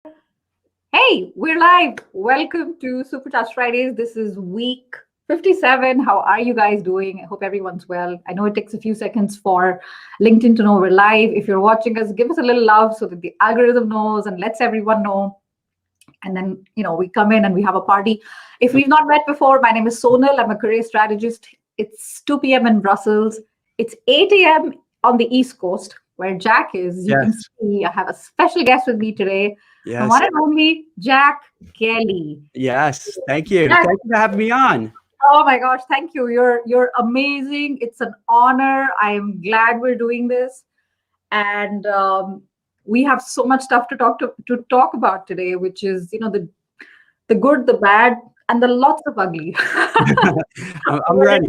Hey, we're live. Welcome to Supercharged Fridays. This is week 57. How are you guys doing? I hope everyone's well. I know it takes a few seconds for LinkedIn to know we're live. If you're watching us, give us a little love so that the algorithm knows and lets everyone know. And then, we come in and we have a party. If we've not met before, my name is Sonal. I'm a career strategist. It's 2 p.m. in Brussels. It's 8 a.m. on the East Coast, where Jack is. You can Yes. see I have a special guest with me today, the Yes. one and only Jack Kelly. Yes. Thank you. Jack, Thank you for having me on. oh my gosh, thank you. You're amazing. It's an honor. I am glad we're doing this, and we have so much stuff to talk about today, which is the good, the bad, and the lots of ugly. I'm ready.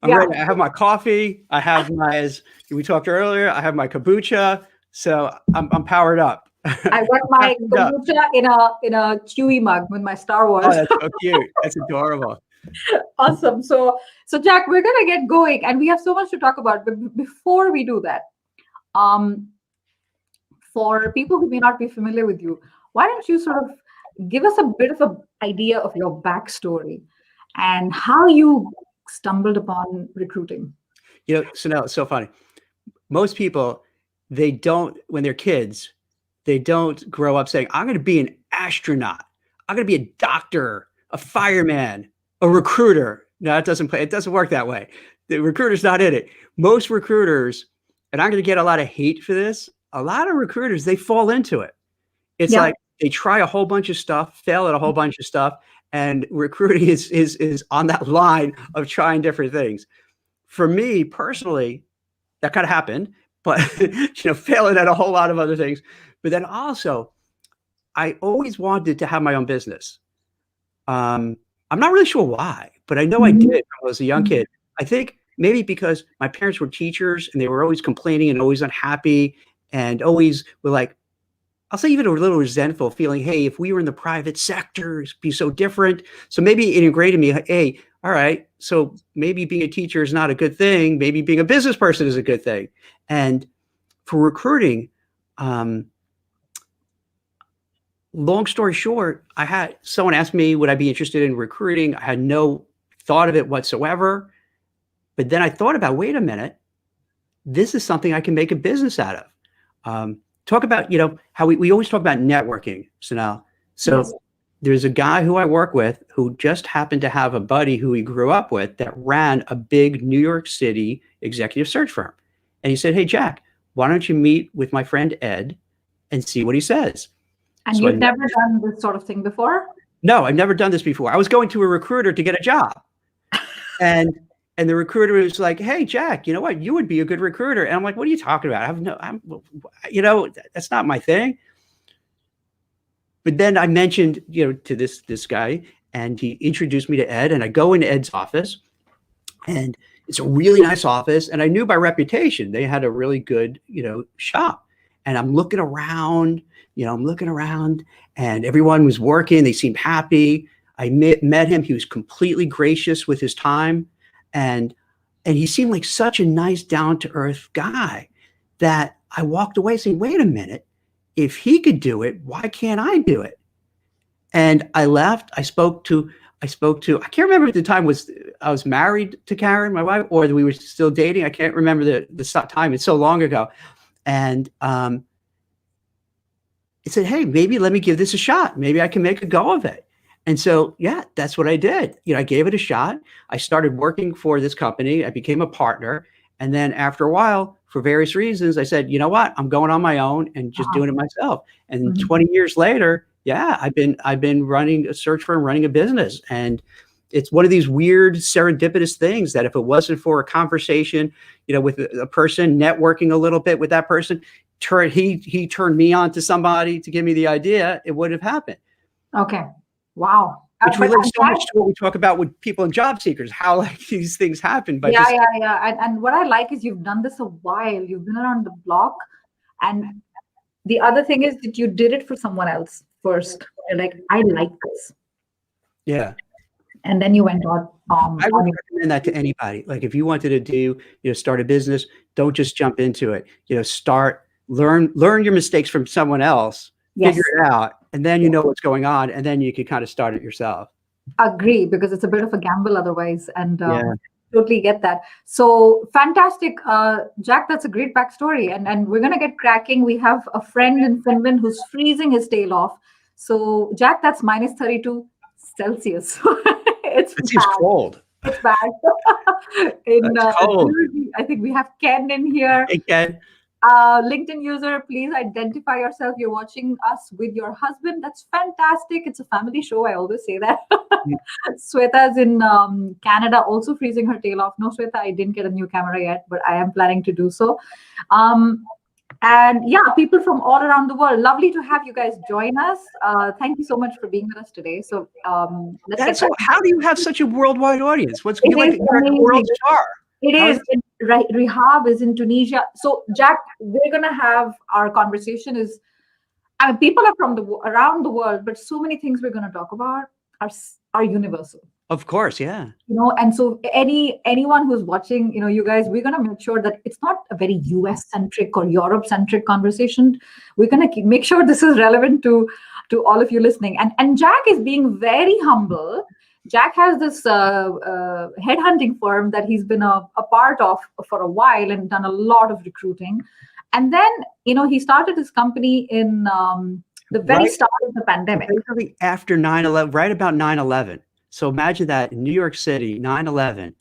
I'm Yeah, ready. I have my coffee. I have my, as we talked earlier, I have my kombucha. So I'm powered up. I got my Caffeined up. kombucha in a Chewy mug with my Star Oh, Wars. that's so cute. That's adorable. Awesome. So Jack, we're gonna get going, and we have so much to talk about. But before we do that, um, for people who may not be familiar with you, why don't you sort of give us a bit of an idea of your backstory and how you stumbled upon recruiting? So now it's so funny. Most people, they don't, when they're kids, they don't grow up saying, I'm going to be an astronaut. I'm going to be a doctor, a fireman, a recruiter. No, it doesn't work that way. The recruiter's not in it. Most recruiters, and I'm going to get a lot of hate for this, a lot of recruiters, they fall into it. It's Yeah. like they try a whole bunch of stuff, fail at a whole bunch of stuff, and recruiting is on that line of trying different things. For me personally, that kind of happened, but failing at a whole lot of other things. But then also, I always wanted to have my own business. I'm not really sure why, but I know I did Mhm. when I was a young kid. I think maybe because my parents were teachers and they were always complaining and always unhappy and always were like, I'll say even a little resentful, feeling, hey, if we were in the private sector, it'd be so different. So maybe it ingrained in me, hey, all right, so maybe being a teacher is not a good thing. Maybe being a business person is a good thing. And for recruiting, um, long story short, I had someone ask me, would I be interested in recruiting? I had no thought of it whatsoever. But then I thought about, wait a minute, this is something I can make a business out of. Talk about, how we always talk about networking, Sunil. Yes. So there's a guy who I work with who just happened to have a buddy who he grew up with that ran a big New York City executive search firm. And he said, hey, Jack, why don't you meet with my friend Ed and see what he says? And So I you've met never done this sort of thing before? No, I've never done this before. I was going to a recruiter to get a job. And the recruiter was like, "Hey, Jack, you know what? You would be a good recruiter." And I'm like, "What are you talking about? That's not my thing." But then I mentioned, to this guy, and he introduced me to Ed, and I go into Ed's office, and it's a really nice office, and I knew by reputation they had a really good, shop. And I'm looking around, and everyone was working. They seemed happy. I met him. He was completely gracious with his time, and he seemed like such a nice, down to earth guy that I walked away saying, "Wait a minute, if he could do it, why can't I do it?" And I left. I can't remember at the time I was married to Karen, my wife, or we were still dating. I can't remember the time. It's so long ago. And it said, hey, maybe let me give this a shot. Maybe I can make a go of it. And so, yeah, that's what I did. I gave it a shot. I started working for this company. I became a partner. And then after a while, for various reasons, I said, you know what? I'm going on my own and just Uh-huh. doing it myself. And Mhm. 20 years later, yeah, I've been running a search firm, running a business. And it's one of these weird serendipitous things that if it wasn't for a conversation, with a person, networking a little bit with that person, he turned me on to somebody to give me the idea, it would have happened. Okay. Wow. Which But relates I'm so glad. much to what we talk about with people and job seekers, how like these things happen by Yeah, just yeah, yeah. And what I like is you've done this a while. You've been around the block. And the other thing is that you did it for someone else first. You're like, I like this. yeah. And then you went on I would on your recommend that to anybody. Like if you wanted to start a business, don't just jump into it. Learn your mistakes from someone else Yes. figure it out, and then you know what's going on, and then you can kind of start it yourself. Agree, because it's a bit of a gamble otherwise, and Yeah. totally get that. So fantastic, Jack. That's a great backstory, and we're gonna get cracking. We have a friend in Finland who's freezing his tail off. So Jack, that's minus 32 Celsius. It's It seems bad. cold. It's bad. In That's cold. Jersey, I think we have Ken in here. Hey, Ken. LinkedIn user, please identify yourself. You're watching us with your husband. That's fantastic. It's a family show. I always say that. Sweta's in Canada, also freezing her tail off. No, Sweta, I didn't get a new camera yet, but I am planning to do so. And yeah, people from all around the world. Lovely to have you guys join us. Thank you so much for being with us today. So let's get So how do you have such a worldwide audience? What's It you like is you're a world amazing. star? It How is. Right. Rehab is in Tunisia. So, Jack, we're going to have our conversation people are from around the world, but so many things we're going to talk about are universal. Of course, yeah. And so anyone who's watching, you guys, we're going to make sure that it's not a very US centric or Europe centric conversation. We're going to make sure this is relevant to all of you listening. And Jack is being very humble. Jack has this headhunting firm that he's been a part of for a while and done a lot of recruiting. And then, he started his company in the very start of the pandemic. Basically after 9/11, right about 9/11. So imagine that in New York City, 9/11,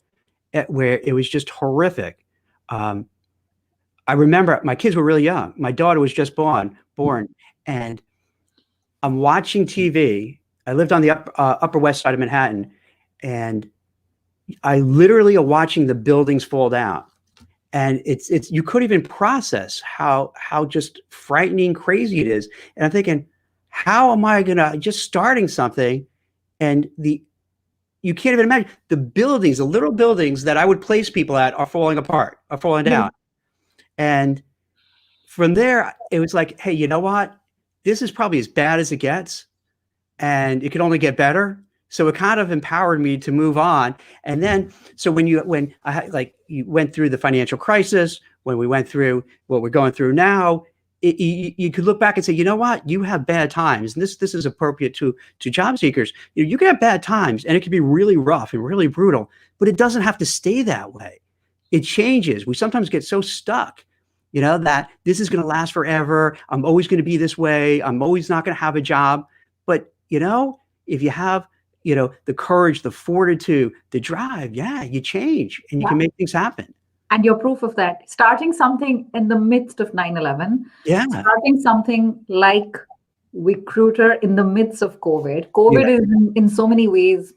where it was just horrific. I remember my kids were really young. My daughter was just born, and I'm watching TV. I lived on the Upper West Side of Manhattan, and I literally are watching the buildings fall down. And it's you couldn't even process how just frightening, crazy it is. And I'm thinking, how am I gonna just starting something, and you can't even imagine the buildings, the little buildings that I would place people at are falling apart, are falling down. And from there, it was like, hey, you know what? This is probably as bad as it gets, and it could only get better. So it kind of empowered me to move on. And then, so when you went through the financial crisis, when we went through what we're going through now, you could look back and say, you know what, you have bad times. And this is appropriate to job seekers. You can have bad times, and it can be really rough and really brutal, but it doesn't have to stay that way. It changes. We sometimes get so stuck, that this is going to last forever. I'm always going to be this way. I'm always not going to have a job. But, if you have, the courage, the fortitude, the drive, you change and you can make things happen. And you're proof of that. Starting something in the midst of 9/11. Yeah. Starting something like Recruiter in the midst of COVID. COVID is in so many ways,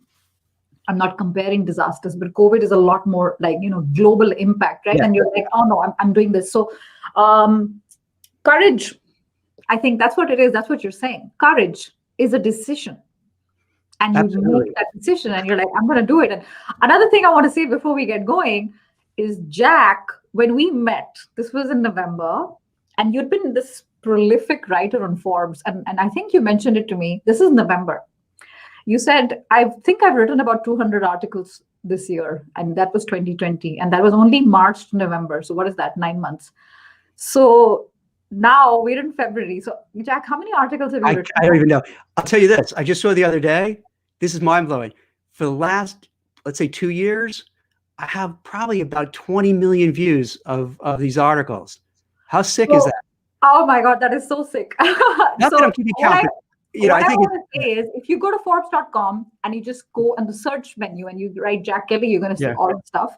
I'm not comparing disasters, but COVID is a lot more like, global impact, right? Yeah. And you're like, oh no, I'm doing this. So courage, I think that's what it is. That's what you're saying. Courage is a decision. And you make that decision and you're like, I'm going to do it. And another thing I want to say before we get going is, Jack, when we met, this was in November, and you'd been this prolific writer on Forbes. And I think you mentioned it to me. This is November. You said, I think I've written about 200 articles this year. And that was 2020. And that was only March to November. So what is that? 9 months. So now we're in February. So Jack, how many articles have you written? I don't even know. I'll tell you this. I just saw the other day. This is mind-blowing. For the last, let's say, 2 years, I have probably about 20 million views of these articles. How sick is that? Oh my God, that is so sick. Not that I'm keeping count. What I want to say is, if you go to Forbes.com and you just go in the search menu and you write Jack Kelly, you're going to see all the stuff.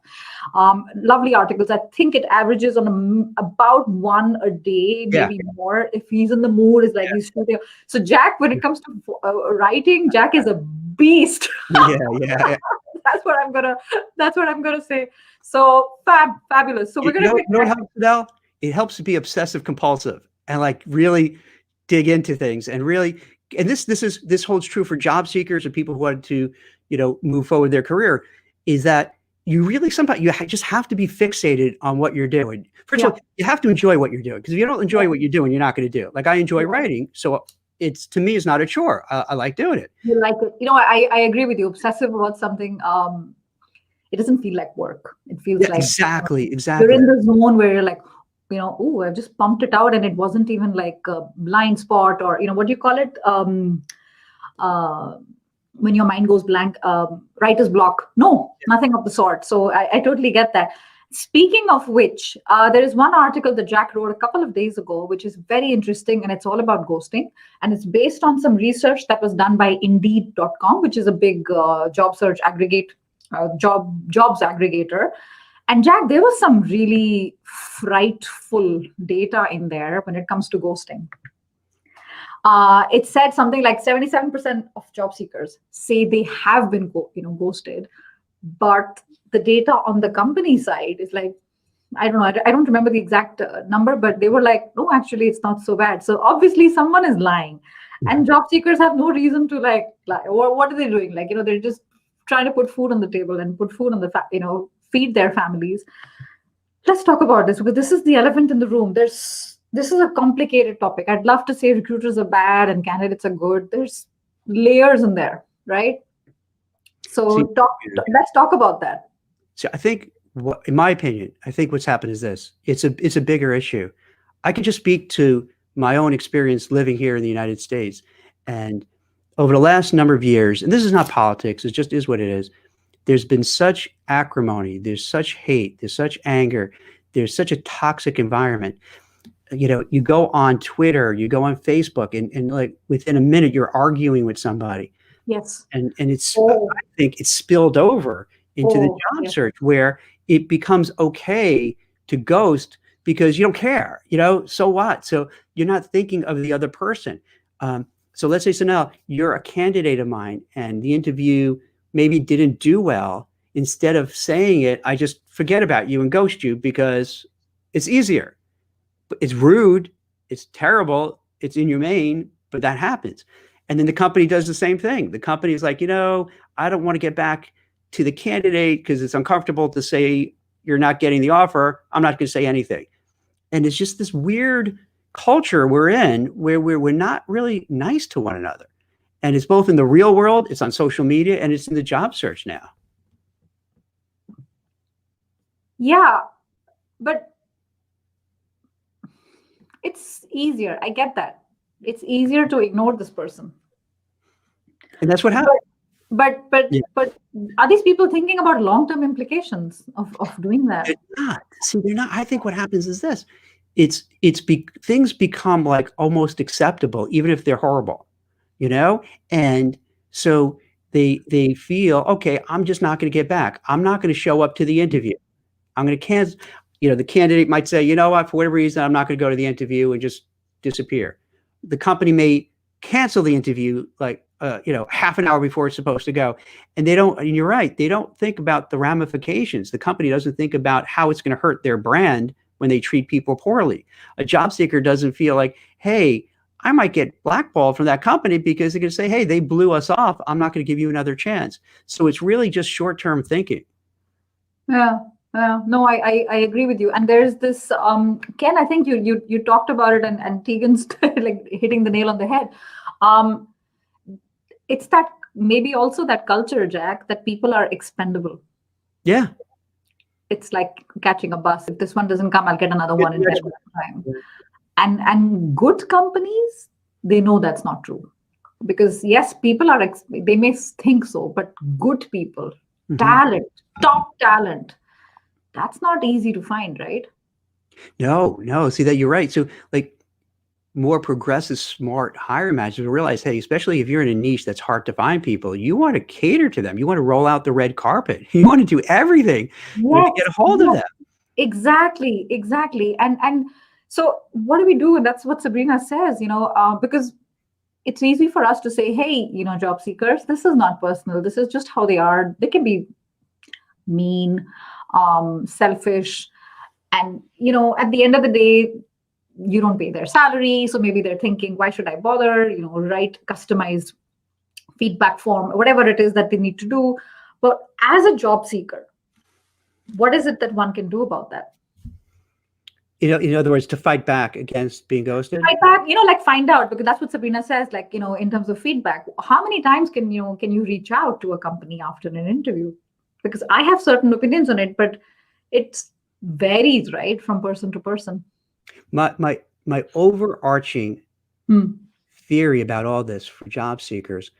Lovely articles. I think it averages on about one a day, maybe more. If he's in the mood, it's like he's shooting. So Jack, when it comes to writing, Jack is a beast. Yeah. That's what I'm gonna say. So fabulous. So we're gonna. You know what helps, Adele? It helps to be obsessive compulsive and like really dig into things and really. And this holds true for job seekers and people who want to, move forward their career. Is that you really sometimes you just have to be fixated on what you're doing. First of all, you have to enjoy what you're doing, because if you don't enjoy what you're doing, you're not going to do it. Like I enjoy writing, so it's to me, it's not a chore. I like doing it. You like it. I agree with you. Obsessive about something, it doesn't feel like work. It feels like exactly. You're in the zone where you're like, oh, I just pumped it out and it wasn't even like a blind spot, or, what do you call it? Uh, when your mind goes blank, writer's block. No, nothing of the sort. So I totally get that. Speaking of which, there is one article that Jack wrote a couple of days ago, which is very interesting, and it's all about ghosting. And it's based on some research that was done by Indeed.com, which is a big job search jobs aggregator. And Jack, there was some really frightful data in there when it comes to ghosting. It said something like 77% of job seekers say they have been ghosted, but the data on the company side is like, I don't know, I don't remember the exact number, but they were like, no, actually, it's not so bad. So obviously someone is lying, and job seekers have no reason to lie. What are they doing? They're just trying to put food on the table and put food on the, feed their families. Let's talk about this, because this is the elephant in the room. This is a complicated topic. I'd love to say recruiters are bad and candidates are good. There's layers in there, right? So let's talk about that. So I think, in my opinion, I think what's happened is this. It's a bigger issue. I can just speak to my own experience living here in the United States. And over the last number of years, and this is not politics, it just is what it is, there's been such acrimony, there's such hate, there's such anger, there's such a toxic environment. You go on Twitter, you go on Facebook, and like within a minute you're arguing with somebody. Yes. And it's, I think it's spilled over into the job search, where it becomes okay to ghost because you don't care, so what? So you're not thinking of the other person. So let's say, so now you're a candidate of mine and the interview maybe didn't do well. Instead of saying it, I just forget about you and ghost you because it's easier. It's rude, it's terrible, it's inhumane, but that happens. And then the company does the same thing. The company is like, I don't want to get back to the candidate because it's uncomfortable to say you're not getting the offer. I'm not going to say anything. And it's just this weird culture we're in where we're not really nice to one another. And it's both in the real world, it's on social media, and it's in the job search now. Yeah, but it's easier. I get that. It's easier to ignore this person. And that's what happened. But are these people thinking about long-term implications of doing that? They're not. See, they're not. I think what happens is this. Things become like almost acceptable, even if they're horrible, and so they feel, okay, I'm just not going to get back. I'm not going to show up to the interview. I'm going to cancel. The candidate might say, you know what, for whatever reason, I'm not going to go to the interview and just disappear. The company may cancel the interview like, half an hour before it's supposed to go. And and you're right, they don't think about the ramifications. The company doesn't think about how it's going to hurt their brand when they treat people poorly. A job seeker doesn't feel like, hey, I might get blackballed from that company because they're going to say, hey, they blew us off. I'm not going to give you another chance. So it's really just short-term thinking. Yeah. No, I agree with you. And there's this, Ken, I think you talked about it, and Tegan's like hitting the nail on the head. It's that maybe also that culture, Jack, that people are expendable. Yeah. It's like catching a bus. If this one doesn't come, I'll get another one in 10 minutes time. And good companies, they know that's not true. Because yes, people they may think so, but good people, talent, top talent, that's not easy to find, right? No. See that you're right. So like more progressive, smart hiring managers will realize, hey, especially if you're in a niche that's hard to find people, you want to cater to them. You want to roll out the red carpet. You want to do everything to get a hold of them. Exactly. And so what do we do? And that's what Sabrina says, because it's easy for us to say, hey, job seekers, this is not personal. This is just how they are. They can be mean, selfish. And, at the end of the day, you don't pay their salary. So maybe they're thinking, why should I bother, write customized feedback form, whatever it is that they need to do. But as a job seeker, what is it that one can do about that? In other words, to fight back against being ghosted? Fight back, find out, because that's what Sabrina says, in terms of feedback, how many times can you reach out to a company after an interview? Because I have certain opinions on it, but it varies, right, from person to person. My overarching Hmm. theory about all this for job seekers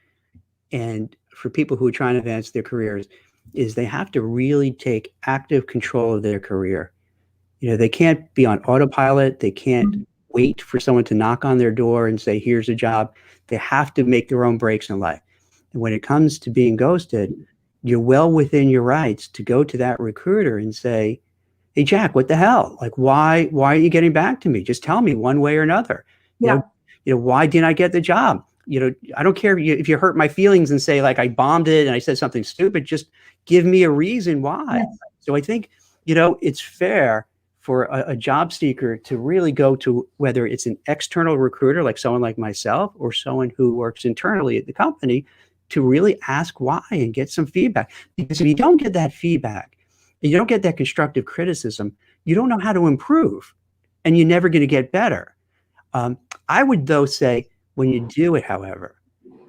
and for people who are trying to advance their careers is they have to really take active control of their career. They can't be on autopilot. They can't Hmm. wait for someone to knock on their door and say, here's a job. They have to make their own breaks in life. And when it comes to being ghosted, you're well within your rights to go to that recruiter and say, hey, Jack, what the hell? Like, why are you getting back to me? Just tell me one way or another. You know, Yeah. why didn't I get the job? I don't care if you hurt my feelings and say like I bombed it and I said something stupid. Just give me a reason why. Yes. So I think, it's fair for a job seeker to really go to whether it's an external recruiter, like someone like myself, or someone who works internally at the company to really ask why and get some feedback. Because if you don't get that feedback, you don't get that constructive criticism, you don't know how to improve, and you're never going to get better. I would, though, say when you do it, however,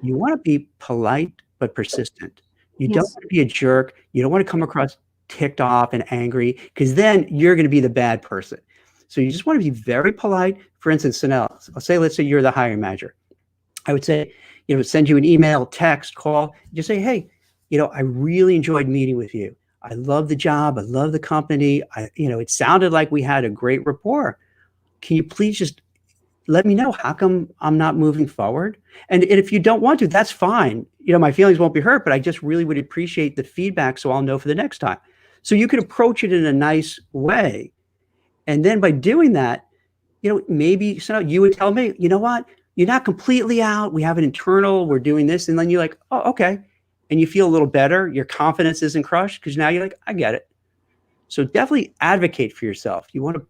you want to be polite but persistent. You don't Yes. want to be a jerk. You don't want to come across ticked off and angry, because then you're going to be the bad person. So you just want to be very polite. For instance, let's say you're the hiring manager. I would say, send you an email, text, call, just say, hey, I really enjoyed meeting with you. I love the job. I love the company. It sounded like we had a great rapport. Can you please just let me know how come I'm not moving forward? And if you don't want to, that's fine. My feelings won't be hurt, but I just really would appreciate the feedback so I'll know for the next time. So you can approach it in a nice way. And then by doing that, maybe you would tell me, you know what? You're not completely out. We have an internal, we're doing this. And then you're like, oh, okay. And you feel a little better. Your confidence isn't crushed because now you're like, I get it. So definitely advocate for yourself. You want to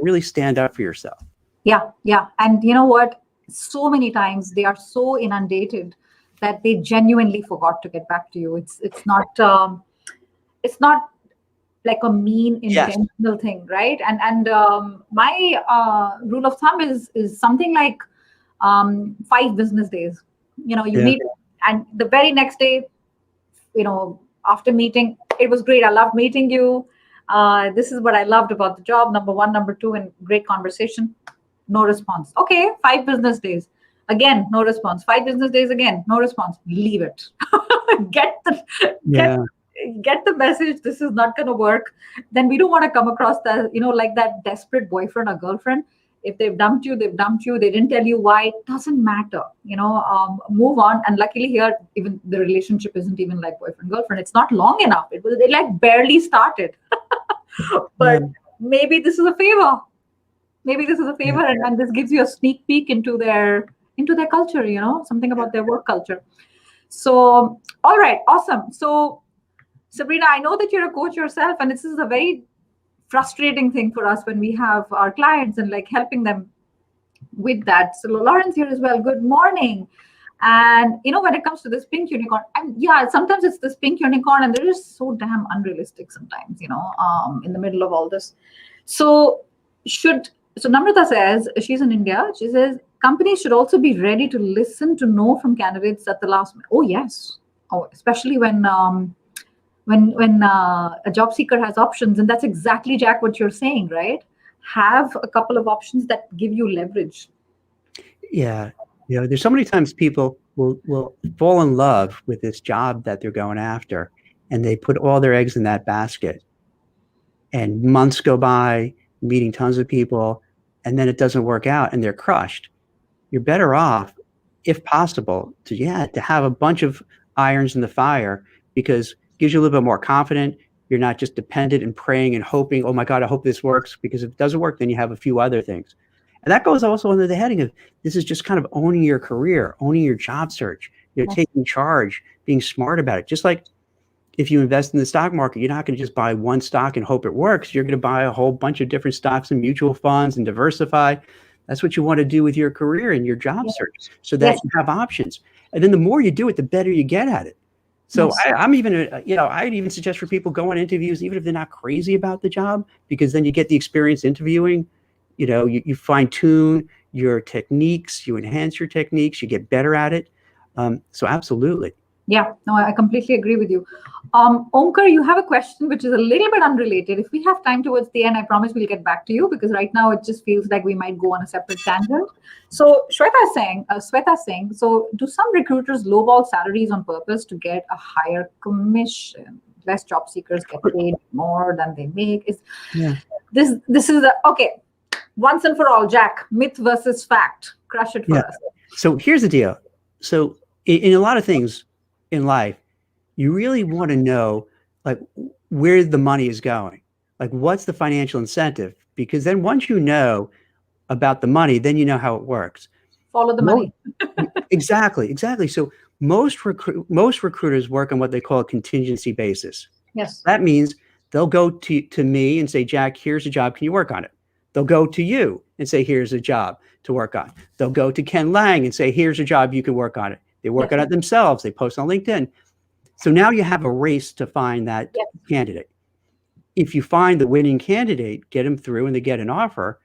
really stand up for yourself. Yeah, yeah. And you know what? So many times they are so inundated that they genuinely forgot to get back to you. It's not like a mean Yes. intentional thing, right? And my rule of thumb is something like 5 business days. You Yeah. meet, and the very next day, after meeting, it was great. I loved meeting you. This is what I loved about the job. Number one, number two, and great conversation. No response. Okay, 5 business days. Again, no response. 5 business days again, no response. Leave it. get the get Yeah. get the message. This is not going to work. Then we don't want to come across that, like that desperate boyfriend or girlfriend. If they've dumped you, they've dumped you. They didn't tell you why. It doesn't matter. Move on. And luckily here, even the relationship isn't even like boyfriend girlfriend. It's not long enough. They like barely started. Yeah. But maybe this is a favor. Yeah. And this gives you a sneak peek into their culture. Something about their work culture. So, all right, awesome. So, Sabrina, I know that you're a coach yourself, and this is a very frustrating thing for us when we have our clients and like helping them with that. So Lawrence here as well. Good morning. And when it comes to this pink unicorn, and yeah, sometimes it's this pink unicorn, and they're just so damn unrealistic sometimes, in the middle of all this. So Namrata says, she's in India. She says companies should also be ready to listen to no from candidates at the last minute. Oh yes. Oh, especially when a job seeker has options, and that's exactly, Jack, what you're saying, right? Have a couple of options that give you leverage. Yeah. There's so many times people will fall in love with this job that they're going after, and they put all their eggs in that basket. And months go by, meeting tons of people, and then it doesn't work out and they're crushed. You're better off, if possible, to have a bunch of irons in the fire, because it gives you a little bit more confident. You're not just dependent and praying and hoping, oh my God, I hope this works. Because if it doesn't work, then you have a few other things. And that goes also under the heading of this is just kind of owning your career, owning your job search, Yes. taking charge, being smart about it. Just like if you invest in the stock market, you're not going to just buy one stock and hope it works. You're going to buy a whole bunch of different stocks and mutual funds and diversify. That's what you want to do with your career and your job Yes. search, so that Yes. you have options. And then the more you do it, the better you get at it. So Yes. I'm even, I'd even suggest for people go on interviews, even if they're not crazy about the job, because then you get the experience interviewing. You fine tune your techniques, you enhance your techniques, you get better at it. So absolutely. Yeah, no, I completely agree with you. Omkar, you have a question which is a little bit unrelated. If we have time towards the end, I promise we'll get back to you because right now it just feels like we might go on a separate tangent. So Sweta is saying, so do some recruiters lowball salaries on purpose to get a higher commission? Less job seekers get paid more than they make. Is Yeah. this is the okay? Once and for all, Jack, myth versus fact. Crush it for Yeah. us. So here's the deal. So in a lot of things in life, you really want to know like where the money is going. Like what's the financial incentive? Because then once you know about the money, then you know how it works. Follow the Mo- money. Exactly. So most recruiters work on what they call a contingency basis. Yes. That means they'll go to me and say, Jack, here's a job. Can you work on it? They'll go to you and say, here's a job to work on. They'll go to Ken Lang and say, here's a job, you can work on it. They work on it themselves. They post on LinkedIn. So now you have a race to find that candidate. If you find the winning candidate, get them through and they get an offer,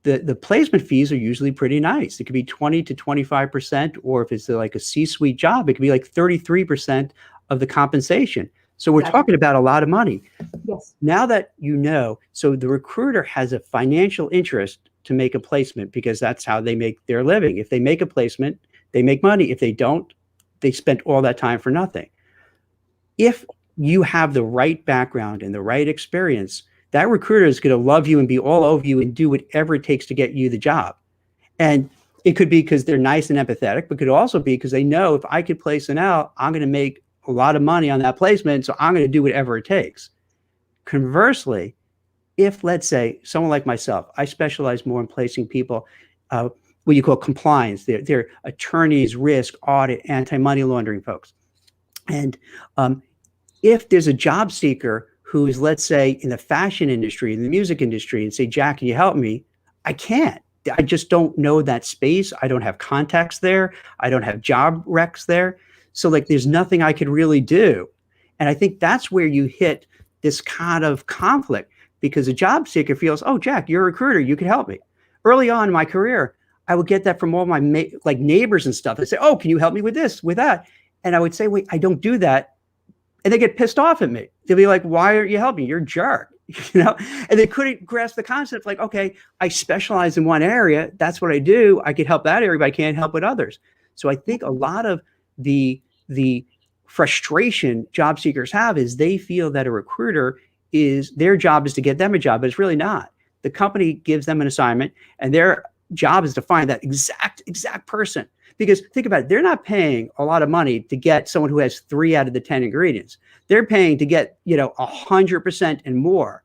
the placement fees are usually pretty nice. It could be 20 to 25%, or if it's like a C-suite job, it could be like 33% of the compensation. So we're talking about a lot of money. Yes. Now that you know, so the recruiter has a financial interest to make a placement because that's how they make their living. If they make a placement, they make money. If they don't, they spent all that time for nothing. If you have the right background and the right experience, that recruiter is going to love you and be all over you and do whatever it takes to get you the job. And it could be because they're nice and empathetic, but it could also be because they know if I could place it out, I'm going to make a lot of money on that placement. So I'm going to do whatever it takes. Conversely, if let's say someone like myself, I specialize more in placing people, what you call compliance. They're attorneys, risk, audit, anti-money laundering folks. And if there's a job seeker who is, let's say, in the fashion industry, in the music industry, and say, Jack, can you help me? I can't. I just don't know that space. I don't have contacts there. I don't have job recs there. So like, there's nothing I could really do. And I think that's where you hit this kind of conflict because a job seeker feels, oh, Jack, you're a recruiter. You can help me. Early on in my career, I would get that from all my like neighbors and stuff. They'd say, oh, can you help me with this, with that? And I would say, wait, I don't do that. And they get pissed off at me. They'll be like, why aren't you helping? You're a jerk, you know? And they couldn't grasp the concept like, okay, I specialize in one area. That's what I do. I could help that area, but I can't help with others. So I think a lot of the frustration job seekers have is they feel that a recruiter their job is to get them a job, but it's really not. The company gives them an assignment and their job is to find that exact person. Because think about it, they're not paying a lot of money to get someone who has 3 out of the 10 ingredients. They're paying to get, 100% and more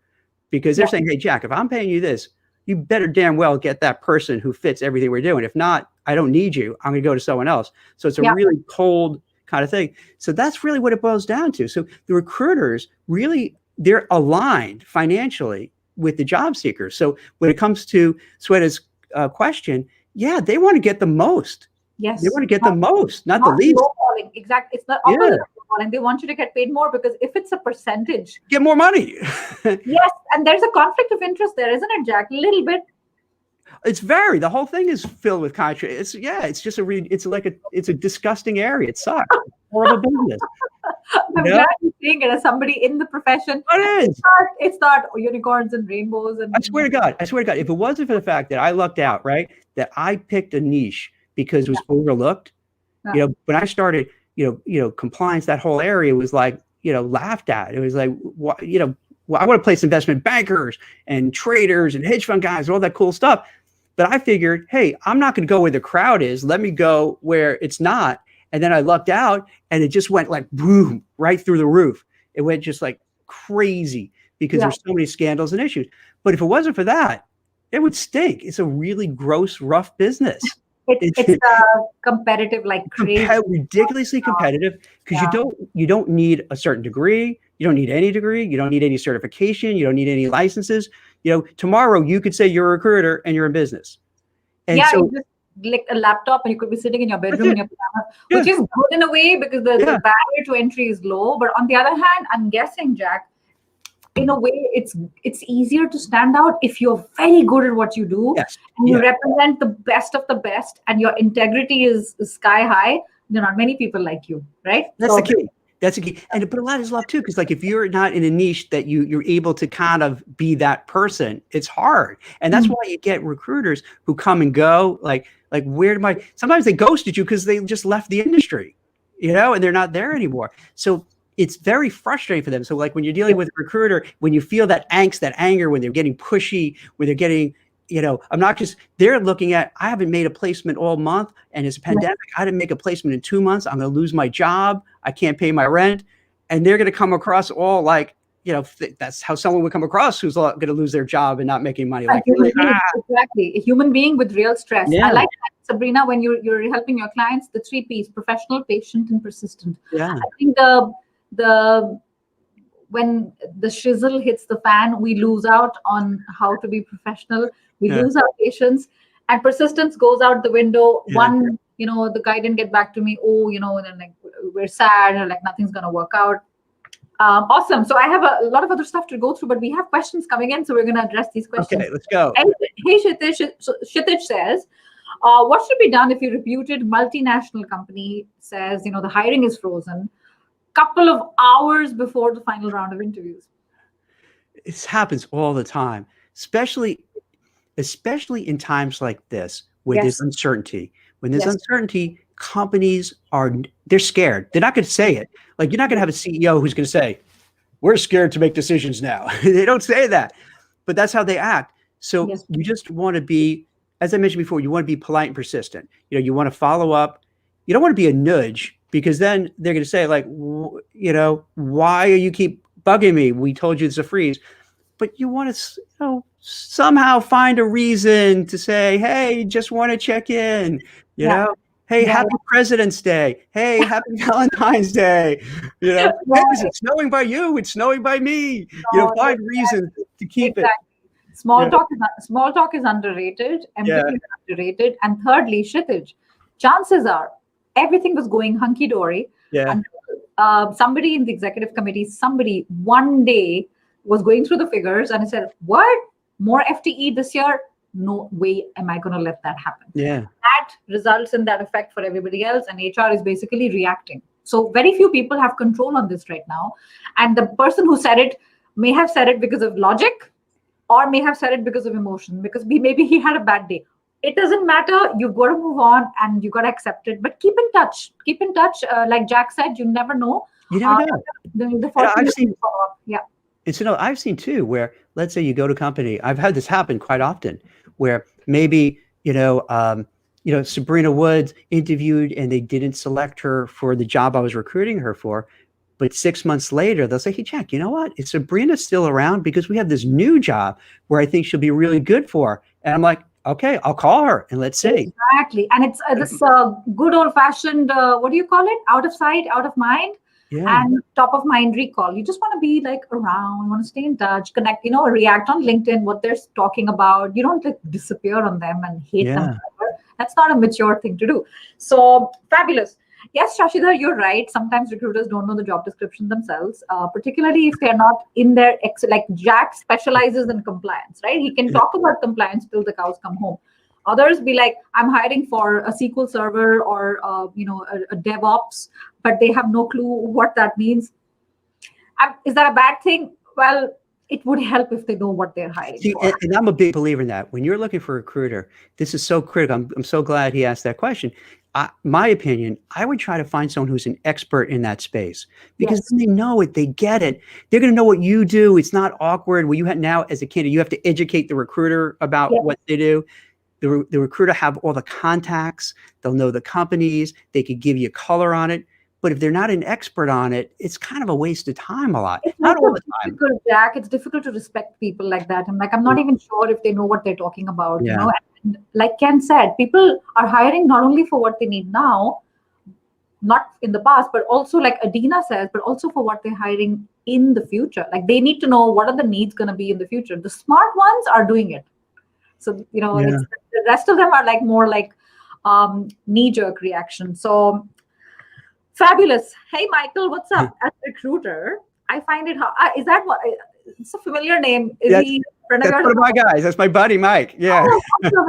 because they're saying, hey, Jack, if I'm paying you this, you better damn well get that person who fits everything we're doing. If not, I don't need you. I'm going to go to someone else. So it's a really cold kind of thing. So that's really what it boils down to. So the recruiters really, they're aligned financially with the job seekers. So when it comes to Sweta's question, they want to get the most. Yes. They want to get the most, not the least. Lowballing. Exactly. It's not opposite of lowballing. They want you to get paid more because if it's a percentage, get more money. Yes. And there's a conflict of interest there, isn't it, Jack? A little bit. It's the whole thing is filled with contract. It's just it's a disgusting area. It sucks. Horrible business. I'm glad you're seeing it as somebody in the profession. It is. It's not unicorns and rainbows. And I swear to God, if it wasn't for the fact that I lucked out, right, that I picked a niche because it was overlooked. When I started, compliance, that whole area was like, laughed at. It was like, I want to place investment bankers and traders and hedge fund guys and all that cool stuff. But I figured, hey, I'm not going to go where the crowd is. Let me go where it's not. And then I lucked out and it just went like boom, right through the roof. It went just like crazy because there's so many scandals and issues. But if it wasn't for that, it would stink. It's a really gross, rough business. It's competitive, like crazy. Ridiculously competitive because you don't need a certain degree. You don't need any degree. You don't need any certification. You don't need any licenses. Tomorrow you could say you're a recruiter and you're in business. And so, you just like a laptop and you could be sitting in your bedroom in your pajamas, which is good in a way because the barrier to entry is low. But on the other hand, I'm guessing, Jack, in a way, it's easier to stand out if you're very good at what you do and you represent the best of the best and your integrity is sky high there are many people like you, right? That's the key. That's the key. And but a lot is love too, because like if you're not in a niche that you're able to kind of be that person, it's hard. And that's why you get recruiters who come and go. Like where do my sometimes they ghosted you because they just left the industry, you know, and they're not there anymore. So it's very frustrating for them. So like when you're dealing with a recruiter, when you feel that angst, that anger, when they're getting pushy, when they're getting, you know, obnoxious, they're looking at, I haven't made a placement all month and it's a pandemic. I didn't make a placement in 2 months. I'm going to lose my job. I can't pay my rent. And they're going to come across all like, you know, that's how someone would come across who's going to lose their job and not making money. Like, exactly. A human being with real stress. Yeah. I like that, Sabrina, when you're helping your clients, the 3 Ps: professional, patient, and persistent. Yeah. I think when the shizzle hits the fan, we lose out on how to be professional. We lose our patience, and persistence goes out the window. One, you know, the guy didn't get back to me. Oh, you know, and then like we're sad, or like nothing's gonna work out. Awesome. So I have a lot of other stuff to go through, but we have questions coming in, so we're gonna address these questions. Okay, let's go. Hey, Kshitij says, what should be done if your reputed multinational company says, you know, the hiring is frozen couple of hours before the final round of interviews? It happens all the time, especially in times like this, where there's uncertainty. When there's uncertainty, companies they're scared. They're not going to say it. Like, you're not going to have a CEO who's going to say, we're scared to make decisions now. They don't say that, but that's how they act. So you just want to be, as I mentioned before, you want to be polite and persistent. You know, you want to follow up. You don't want to be a nudge, because then they're going to say, like, you know, why are you keep bugging me? We told you it's a freeze. But you want to, you know, somehow find a reason to say, hey, just want to check in, you know, hey, happy President's Day. Hey, happy Valentine's Day. You know, hey, is it snowing by you? It's snowing by me. You know, find reasons to keep it. Small talk is underrated. Empathy is underrated. And thirdly, Kshitij, chances are everything was going hunky-dory. And somebody in the executive committee, somebody one day was going through the figures and he said, what? More FTE this year? No way am I going to let that happen. That results in that effect for everybody else, and HR is basically reacting. So very few people have control on this right now. And the person who said it may have said it because of logic, or may have said it because of emotion, because maybe he had a bad day. It doesn't matter. You've got to move on and you've got to accept it. But keep in touch. Keep in touch. Like Jack said, you never know. You never know. I've seen follow-up. And so, no, I've seen too, where let's say you go to a company. I've had this happen quite often, where maybe, you know, Sabrina Woods interviewed and they didn't select her for the job I was recruiting her for. But 6 months later, they'll say, hey, Jack, you know what? Is Sabrina still around? Because we have this new job where I think she'll be really good for. And I'm like, okay, I'll call her and let's see. Exactly. And it's this good old fashioned, what do you call it? Out of sight, out of mind. And top of mind recall. You just want to be like around, want to stay in touch, connect, you know, react on LinkedIn, what they're talking about. You don't like disappear on them and hate them forever. That's not a mature thing to do. So fabulous. Yes, Shashidhar, you're right. Sometimes recruiters don't know the job description themselves, particularly if they're not in their, like Jack specializes in compliance, right? He can talk about compliance till the cows come home. Others be like, I'm hiring for a SQL server or, you know, a DevOps, but they have no clue what that means. Is that a bad thing? Well, it would help if they know what they're hiring for. And I'm a big believer in that. When you're looking for a recruiter, this is so critical. I'm so glad he asked that question. My opinion, I would try to find someone who's an expert in that space, because then they know it, they get it. They're going to know what you do. It's not awkward. Where you have now as a candidate, you have to educate the recruiter about what they do. The recruiter have all the contacts. They'll know the companies. They could give you color on it. But if they're not an expert on it, it's kind of a waste of time a lot. Not all the time. Jack, it's difficult to respect people like that. I'm not even sure if they know what they're talking about. You know, and like Ken said, people are hiring not only for what they need now, not in the past, but also like Adina says, but also for what they're hiring in the future. Like they need to know what are the needs going to be in the future. The smart ones are doing it. So, you know, the rest of them are like more like knee-jerk reaction. So fabulous. Hey, Michael, what's up? As a recruiter, I find it hard. Is that what? It's a familiar name. Is he Friend That's yours? one of my guys. That's my buddy, Mike. Yeah. Oh, awesome.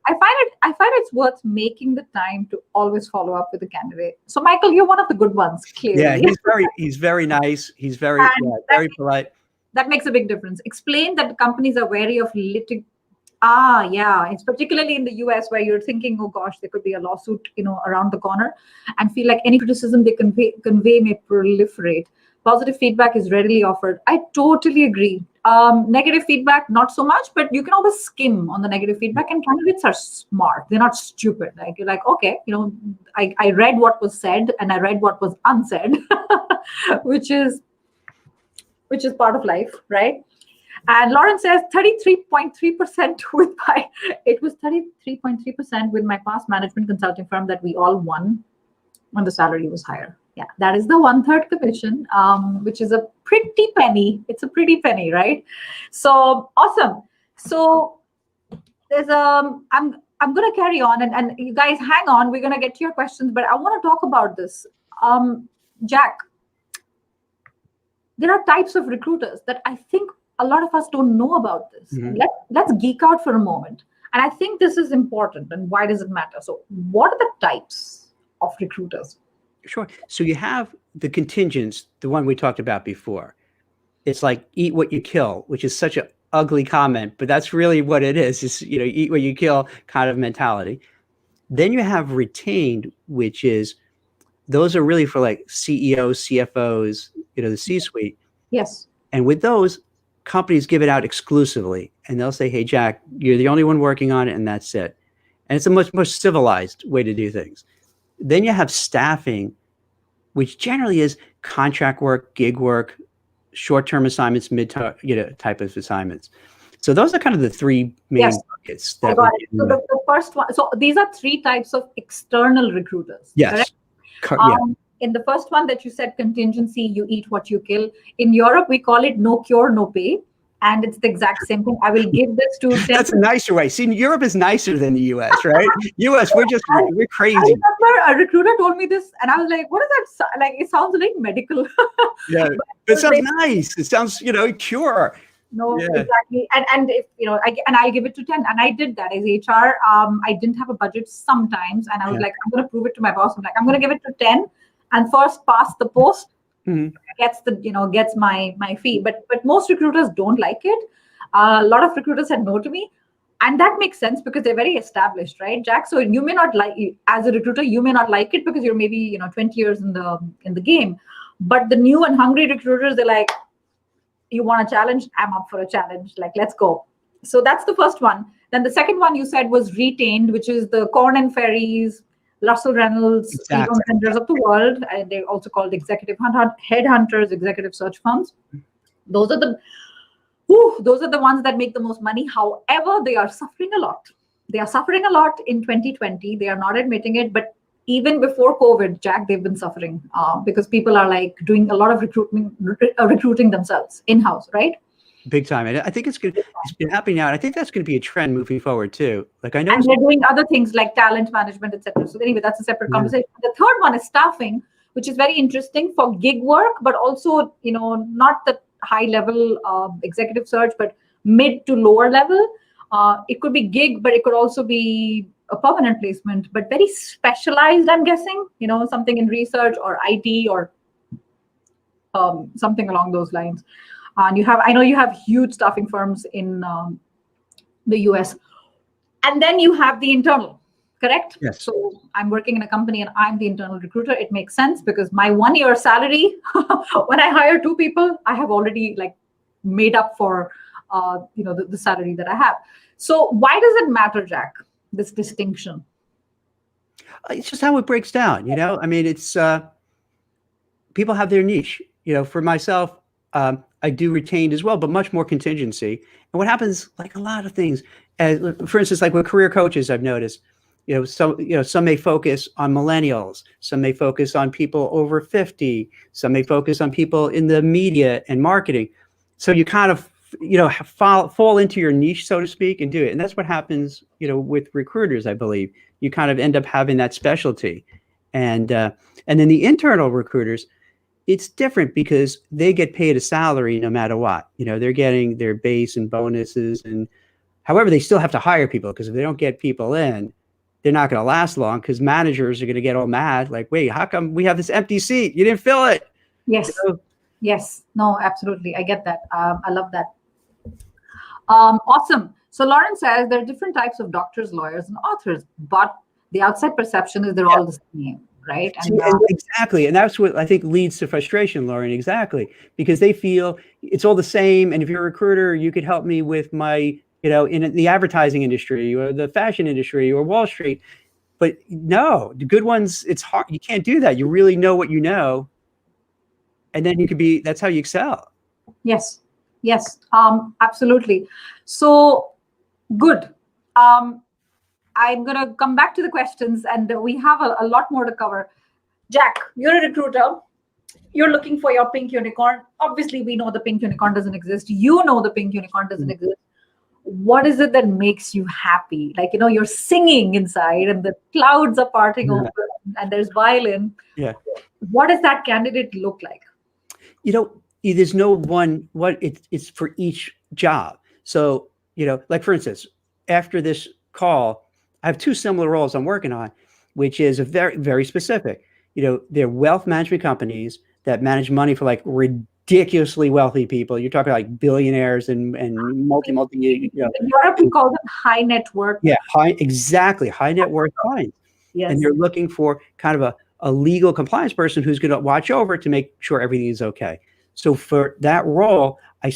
I find it's worth making the time to always follow up with the candidate. So Michael, you're one of the good ones, Yeah. clearly. He's very nice. He's very, And very polite. that makes a big difference. Explain that the companies are wary of yeah. It's particularly in the US where you're thinking, oh gosh, there could be a lawsuit, around the corner, and feel like any criticism they convey may proliferate. Positive feedback is readily offered. I totally agree. Negative feedback, not so much, but you can always skim on the negative feedback, and candidates are smart. They're not stupid. Like you're like, okay, I read what was said and I read what was unsaid, which is part of life, right? And Lauren says 33.3% it was 33.3% with my past management consulting firm that we all won when the salary was higher. Yeah, that is the 1/3 commission, which is a pretty penny. It's a pretty penny, right? So awesome. So there's I'm gonna carry on, and you guys hang on. We're gonna get to your questions, but I want to talk about this. Jack, there are types of recruiters that I think a lot of us don't know about this. Mhm. Let's geek out for a moment. And I think this is important. And why does it matter? So what are the types of recruiters? Sure. So you have the contingents, the one we talked about before. It's like eat what you kill, which is such an ugly comment, but that's really what it is. It's, eat what you kill kind of mentality. Then you have retained, which is, those are really for like CEOs, CFOs, the C-suite. Yes. And with those, companies give it out exclusively, and they'll say, hey, Jack, you're the only one working on it, and that's it. And it's a much more civilized way to do things. Then you have staffing, which generally is contract work, gig work, short-term assignments, type of assignments. So those are kind of the three main buckets. I got it. So the first one, so these are three types of external recruiters. Yes. In the first one that you said, contingency, you eat what you kill. In Europe, we call it no cure, no pay. And it's the exact same thing. I will give this to 10. That's a nicer way. See, Europe is nicer than the US, right? US, we're crazy. I remember a recruiter told me this, and I was like, what does that like? It sounds like medical. Yeah, it sounds nice. It sounds, cure. No, exactly. And if, and I'll give it to 10. And I did that as HR. I didn't have a budget sometimes. And I was like, I'm going to prove it to my boss. I'm like, I'm going to give it to 10. And first pass the post, gets my fee. But most recruiters don't like it. A lot of recruiters said no to me, and that makes sense because they're very established, right, Jack? So you may not like, as a recruiter, you may not like it because you're maybe 20 years in the game. But the new and hungry recruiters, they're like, you want a challenge? I'm up for a challenge. Like, let's go. So that's the first one. Then the second one you said was retained, which is the Corn and Ferries, Russell Reynolds, vendors of the world. And they're also called executive headhunters, executive search firms. Those are the ones that make the most money. However, they are suffering a lot. They are suffering a lot in 2020. They are not admitting it, but even before COVID, Jack, they've been suffering because people are like doing a lot of recruiting themselves in-house, right? Big time. And I think it's been happening now. And I think that's going to be a trend moving forward too. Like I know, and they're doing other things like talent management, etc. So anyway, that's a separate conversation. The third one is staffing, which is very interesting for gig work, but also not the high level executive search, but mid to lower level. It could be gig, but it could also be a permanent placement, but very specialized. I'm guessing something in research or IT or something along those lines. And I know you have huge staffing firms in the US. And then you have the internal, correct? Yes. So I'm working in a company and I'm the internal recruiter. It makes sense because my 1 year salary, when I hire 2 people, I have already made up for the salary that I have. So why does it matter, Jack, this distinction? It's just how it breaks down, I mean, it's people have their niche. For myself, I do retained as well, but much more contingency. And what happens, like a lot of things, for instance, like with career coaches, I've noticed, some may focus on millennials, some may focus on people over 50, some may focus on people in the media and marketing. So you kind of, fall into your niche, so to speak, and do it. And that's what happens, with recruiters, I believe. You kind of end up having that specialty. And then the internal recruiters, it's different because they get paid a salary no matter what. They're getting their base and bonuses, and however, they still have to hire people, because if they don't get people in, they're not going to last long, because managers are going to get all mad. Like, wait, how come we have this empty seat? You didn't fill it. Yes. You know? Yes. No, absolutely. I get that. I love that. Awesome. So Lauren says there are different types of doctors, lawyers, and authors, but the outside perception is they're all the same, right? And exactly. And that's what I think leads to frustration, Lauren. Exactly. Because they feel it's all the same. And if you're a recruiter, you could help me with my, in the advertising industry or the fashion industry or Wall Street. But no, the good ones, it's hard. You can't do that. You really know what you know. And then that's how you excel. Yes. Yes. Absolutely. So good. I'm going to come back to the questions, and we have a lot more to cover. Jack, you're a recruiter. You're looking for your pink unicorn. Obviously, we know the pink unicorn doesn't exist. You know the pink unicorn doesn't exist. What is it that makes you happy? Like, you're singing inside and the clouds are parting over and there's violin. Yeah. What does that candidate look like? There's no one, it's for each job. So, like for instance, after this call, I have two similar roles I'm working on, which is a very, very specific. They're wealth management companies that manage money for like ridiculously wealthy people. You're talking like billionaires and multi. In Europe, we call them high net worth. Yeah, exactly. High net worth clients. Yes. And they're looking for kind of a legal compliance person who's going to watch over to make sure everything is okay. So for that role, I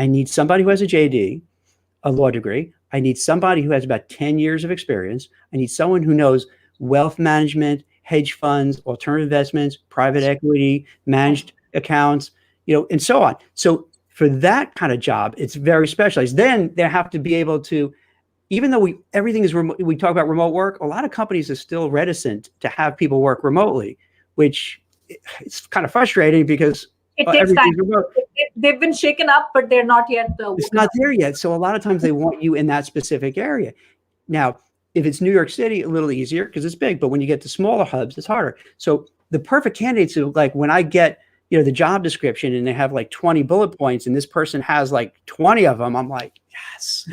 need somebody who has a JD, a law degree. I need somebody who has about 10 years of experience. I need someone who knows wealth management, hedge funds, alternative investments, private equity, managed accounts, and so on. So for that kind of job, it's very specialized. Then they have to be able to, even though everything is remote, we talk about remote work, a lot of companies are still reticent to have people work remotely, which it's kind of frustrating because it takes time. They've been shaken up, but they're not yet. It's not there yet. So a lot of times they want you in that specific area. Now, if it's New York City, a little easier because it's big, but when you get to smaller hubs, it's harder. So the perfect candidates are like when I get, the job description and they have like 20 bullet points and this person has like 20 of them, I'm like, yes.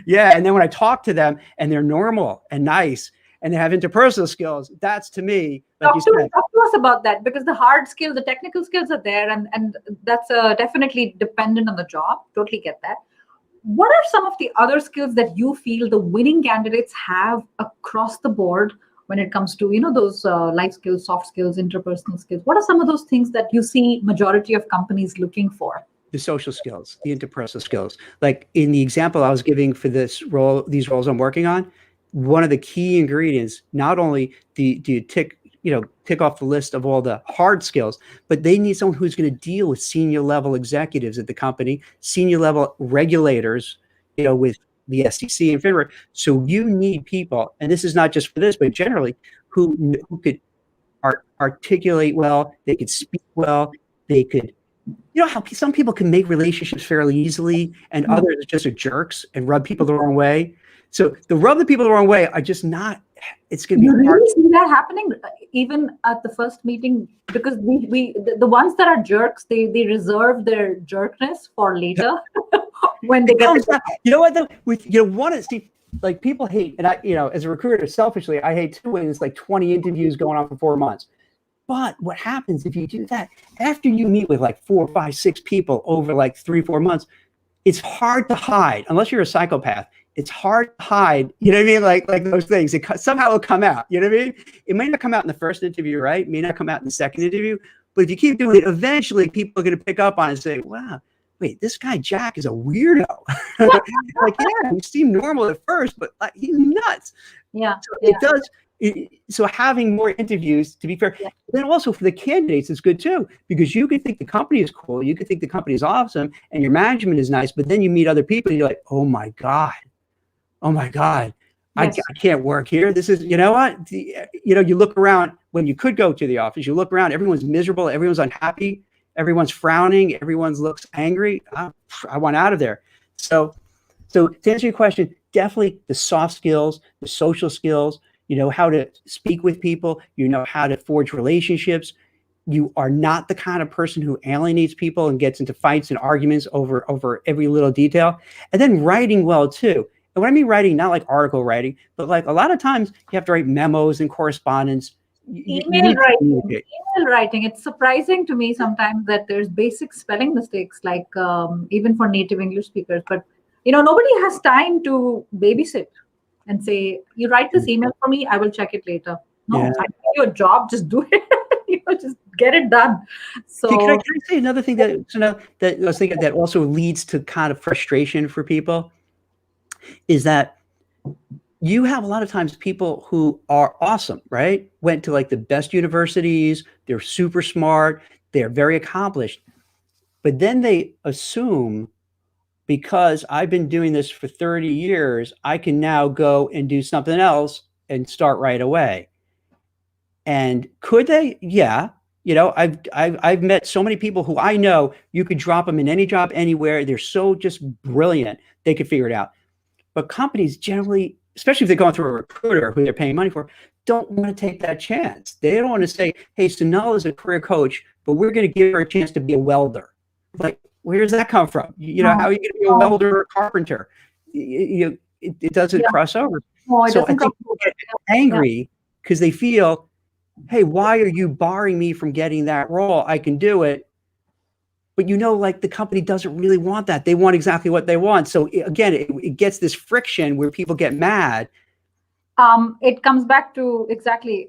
Yeah. And then when I talk to them and they're normal and nice and they have interpersonal skills, that's to me, like you said. Talk to us about that, because the hard skills, the technical skills are there, and that's definitely dependent on the job. Totally get that. What are some of the other skills that you feel the winning candidates have across the board when it comes to, those life skills, soft skills, interpersonal skills? What are some of those things that you see majority of companies looking for? The social skills, the interpersonal skills. Like in the example I was giving for these roles I'm working on, one of the key ingredients, not only do you tick off the list of all the hard skills, but they need someone who's going to deal with senior level executives at the company, senior level regulators, with the SEC and FINRA. So you need people, and this is not just for this, but generally, who could articulate well, they could speak well, they could, how some people can make relationships fairly easily, and others just are jerks and rub people the wrong way. So the rub the people the wrong way are just not. It's going to be hard. You really see that happening even at the first meeting, because the ones that are jerks, they reserve their jerkness for later when they get. You know what though? Like people hate, and I, as a recruiter, selfishly, I hate too when it's like 20 interviews going on for 4 months. But what happens if you do that after you meet with like 4, 5, 6 people over like 3, 4 months? It's hard to hide unless you're a psychopath. It's hard to hide, you know what I mean? Like those things, somehow it'll come out, you know what I mean? It may not come out in the first interview, right? It may not come out in the second interview, but if you keep doing it, eventually people are going to pick up on it and say, wow, wait, this guy Jack is a weirdo. Like, yeah, he seemed normal at first, but like, he's nuts. Yeah. So it does. So having more interviews, to be fair, then also for the candidates is good too, because you could think the company is cool, you could think the company is awesome, and your management is nice, but then you meet other people and you're like, oh my God, yes. I can't work here. This is, you know what? You look around when you could go to the office, you look around, everyone's miserable, everyone's unhappy, everyone's frowning, everyone looks angry. I want out of there. So to answer your question, definitely the soft skills, the social skills, how to speak with people, how to forge relationships. you are not the kind of person who alienates people and gets into fights and arguments over every little detail. And then writing well too. And what I mean writing, not like article writing, but like a lot of times you have to write memos and correspondence. You Email need to writing. communicate. Email writing. It's surprising to me sometimes that there's basic spelling mistakes, like even for native English speakers. But nobody has time to babysit and say, "You write this email for me. I will check it later." No, Yeah. I give you a job. Just do it. Just get it done. So Can I say another thing that I was thinking that also leads to kind of frustration for people is that you have a lot of times people who are awesome, right? Went to like the best universities, they're super smart, they're very accomplished, but then they assume because I've been doing this for 30 years, I can now go and do something else and start right away. And could they? Yeah. I've met so many people who I know you could drop them in any job anywhere. They're so just brilliant. They could figure it out. But companies generally, especially if they're going through a recruiter who they're paying money for, don't want to take that chance. They don't want to say, hey, Sunil is a career coach, but we're going to give her a chance to be a welder. Like, where does that come from? How are you going to be a welder or a carpenter? It doesn't cross over. No, it So doesn't I think people get angry because they feel, hey, why are you barring me from getting that role? I can do it. But like the company doesn't really want that. They want exactly what they want. So again, it gets this friction where people get mad. It comes back to exactly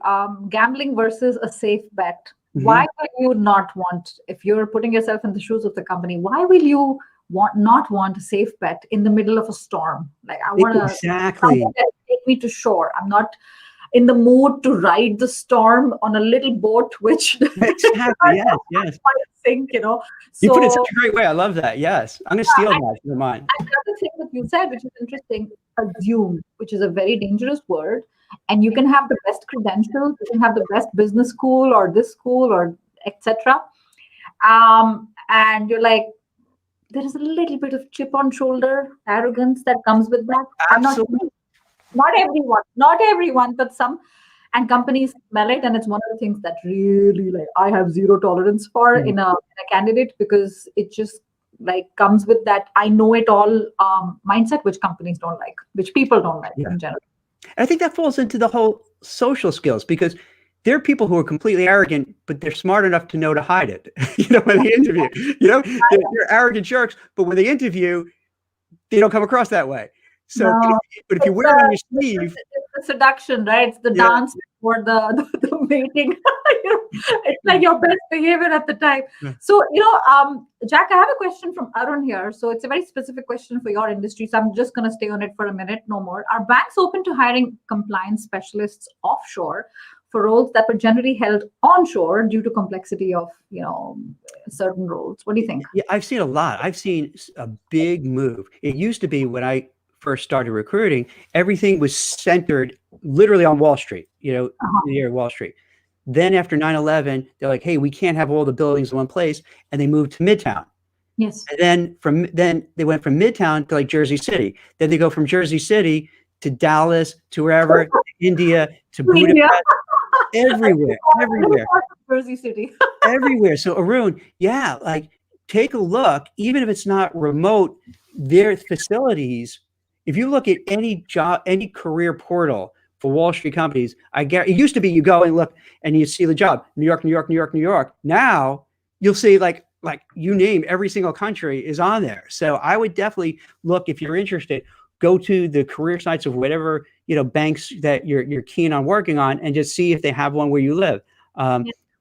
gambling versus a safe bet. Mhm. Why would you not want, if you're putting yourself in the shoes of the company, why will you not want a safe bet in the middle of a storm? Like, I want to Exactly. take me to shore. I'm not in the mood to ride the storm on a little boat, which Exactly. Yes. might sink, So, You put it in such a great way. I love that. Yes. I'm going to steal that. Never mind. and the other thing that you said, which is interesting, assume, which is a very dangerous word. And you can have the best credentials, you can have the best business school or this school or etc. And you're like, there is a little bit of chip on shoulder arrogance that comes with that. Absolutely. Not everyone, but some. And companies smell it, and it's one of the things that really, like, I have zero tolerance for in a candidate, because it just like comes with that I know it all mindset, which companies don't like, which people don't like in general. I think that falls into the whole social skills, because there are people who are completely arrogant, but they're smart enough to know to hide it. When they interview, they're arrogant jerks, but when they interview, they don't come across that way. So, No. but if you wear it on your sleeve, it's the seduction, right? It's the dance or the mating. It's like your best behavior at the time. Yeah. So, Jack, I have a question from Arun here. So it's a very specific question for your industry. So I'm just going to stay on it for a minute, no more. Are banks open to hiring compliance specialists offshore for roles that were generally held onshore due to complexity of, certain roles? What do you think? Yeah, I've seen a lot. I've seen a big move. It used to be when I first started recruiting, everything was centered literally on Wall Street, near Wall Street. Then after 9/11, they're like, hey, we can't have all the buildings in one place. And they moved to Midtown. Yes. And then they went from Midtown to like Jersey City. Then they go from Jersey City to Dallas, to wherever, India, to Budapest, everywhere. Jersey City. Everywhere. So Arun, take a look, even if it's not remote, their facilities, if you look at any job, any career portal for Wall Street companies, it used to be you go and look and you see the job, New York, New York, New York, New York. Now you'll see like you name every single country is on there. So I would definitely look, if you're interested, go to the career sites of whatever, banks that you're keen on working on, and just see if they have one where you live.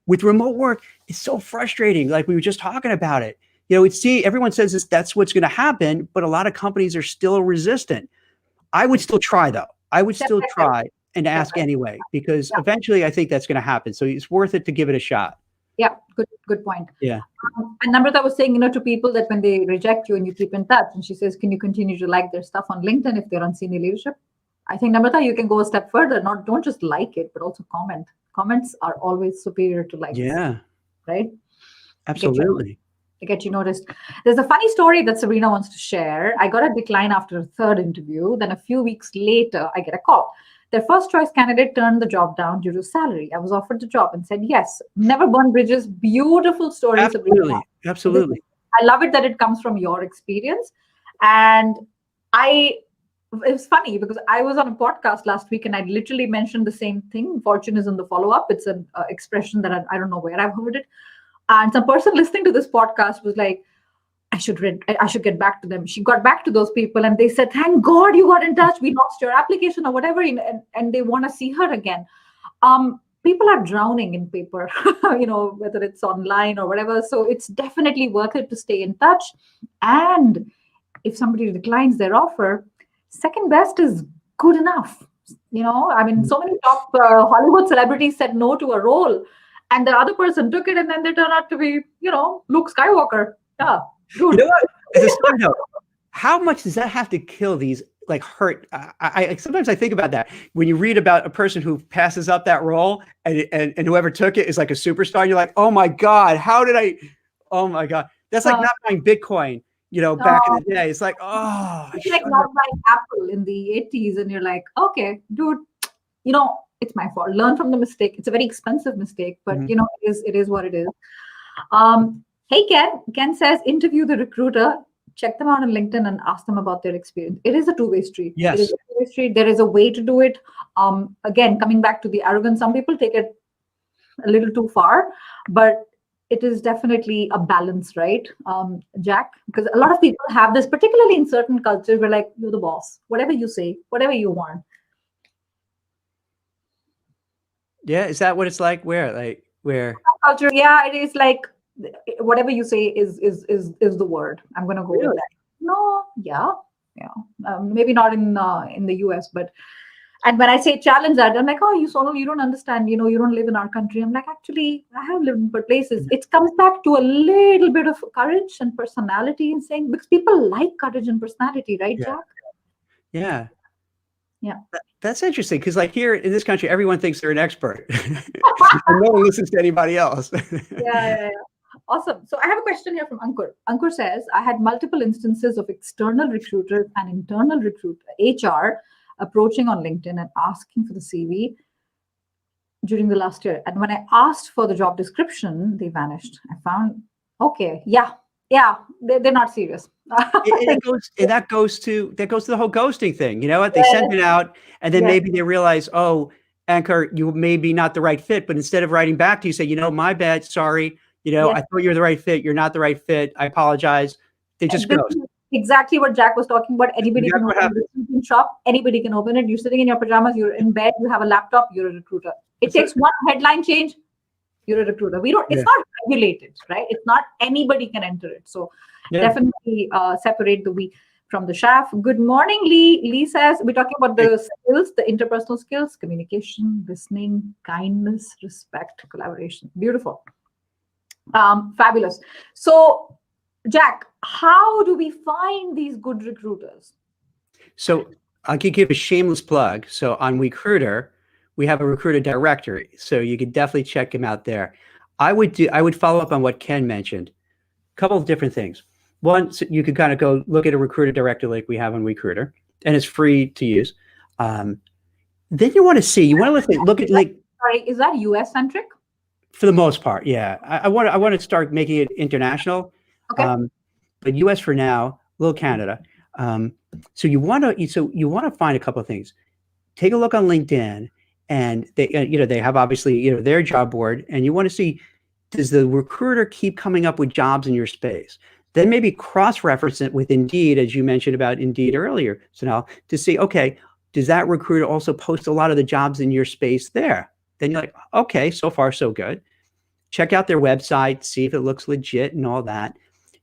With remote work, it's so frustrating. Like we were just talking about it. Everyone says that's what's going to happen, but a lot of companies are still resistant. I would still try, though. I would still try and ask anyway, because eventually I think that's going to happen. So it's worth it to give it a shot. Yeah, good point. Yeah. And Namrata was saying, to people that when they reject you and you keep in touch, and she says, can you continue to like their stuff on LinkedIn if they're on senior leadership? I think, Namrata, you can go a step further. Don't just like it, but also comment. Comments are always superior to likes. Yeah. Right? Absolutely. To get you noticed. There's a funny story that Sabrina wants to share. I got a decline after a third interview. Then a few weeks later, I get a call. Their first choice candidate turned the job down due to salary. I was offered the job and said yes. Never burn bridges. Beautiful story, Sabrina. Absolutely. Absolutely. I love it that it comes from your experience. And it's funny because I was on a podcast last week and I literally mentioned the same thing. Fortune is in the follow-up. It's an expression that I don't know where I've heard it. And some person listening to this podcast was like, I should get back to them. She got back to those people and they said, thank God you got in touch. We lost your application or whatever. And they want to see her again. People are drowning in paper, whether it's online or whatever. So it's definitely worth it to stay in touch. And if somebody declines their offer, second best is good enough. So many top Hollywood celebrities said no to a role and the other person took it and then they turn out to be, Luke Skywalker. Yeah. Dude. You know what? As a side note, how much does that have to kill these hurt? I sometimes I think about that when you read about a person who passes up that role and whoever took it is like a superstar. You're like, oh my God, how did I? Oh my God, that's like not buying Bitcoin. Back in the day, it's like, oh, it's like not buying Apple in the 80s, and you're like, okay, dude, it's my fault. Learn from the mistake. It's a very expensive mistake, but it is what it is. Hey, Ken. Ken says, interview the recruiter, check them out on LinkedIn and ask them about their experience. It is a two-way street. Yes. It is a two-way street. There is a way to do it. Again, coming back to the arrogance, some people take it a little too far, but it is definitely a balance, right, Jack? Because a lot of people have this, particularly in certain cultures, where like, you're the boss. Whatever you say, whatever you want. Yeah, is that what it's like? Where? Culture, yeah, it is like, whatever you say is the word. I'm gonna go with that. No, yeah. Maybe not in the US, but and when I say challenge that, I'm like, oh, Sonal, you don't understand. You don't live in our country. I'm like, actually, I have lived in places. It comes back to a little bit of courage and personality and saying, because people like courage and personality, right, Yeah. Jack? Yeah. That's interesting because, like, here in this country, everyone thinks they're an expert, and no one listens to anybody else. Yeah. Awesome. So I have a question here from Ankur. Ankur says, I had multiple instances of external recruiters and internal HR approaching on LinkedIn and asking for the CV during the last year. And when I asked for the job description, they vanished. I found, okay, yeah, they're not serious. that goes to the whole ghosting thing. You know what? They send it out and then maybe they realize, oh, Ankur, you may be not the right fit. But instead of writing back to you, say, my bad, sorry. I thought you were the right fit. You're not the right fit. I apologize. They just ghost. Exactly what Jack was talking about. Anybody can open a recruiting shop. Anybody can open it. You're sitting in your pajamas. You're in bed. You have a laptop. You're a recruiter. It takes one headline change. You're a recruiter. It's not regulated, right? It's not anybody can enter it. So definitely separate the wheat from the chaff. Good morning, Lee. Lee says, we're talking about the skills, the interpersonal skills, communication, listening, kindness, respect, collaboration. Beautiful. Fabulous. So, Jack, how do we find these good recruiters? So I could give a shameless plug. So on Recruiter, we have a recruiter directory. So you could definitely check him out there. I would follow up on what Ken mentioned. A couple of different things. One, so you could kind of go look at a recruiter directory like we have on Recruiter, and it's free to use. Then you want to look at like. Sorry, is that US centric? For the most part, yeah. I want to start making it international. Okay. But US for now, a little Canada. So you want to find a couple of things. Take a look on LinkedIn, and they have obviously their job board, and you want to see, does the recruiter keep coming up with jobs in your space? Then maybe cross-reference it with Indeed, as you mentioned about Indeed earlier. So now to see, okay, does that recruiter also post a lot of the jobs in your space there? Then you're like, okay, so far so good. Check out their website, see if it looks legit and all that.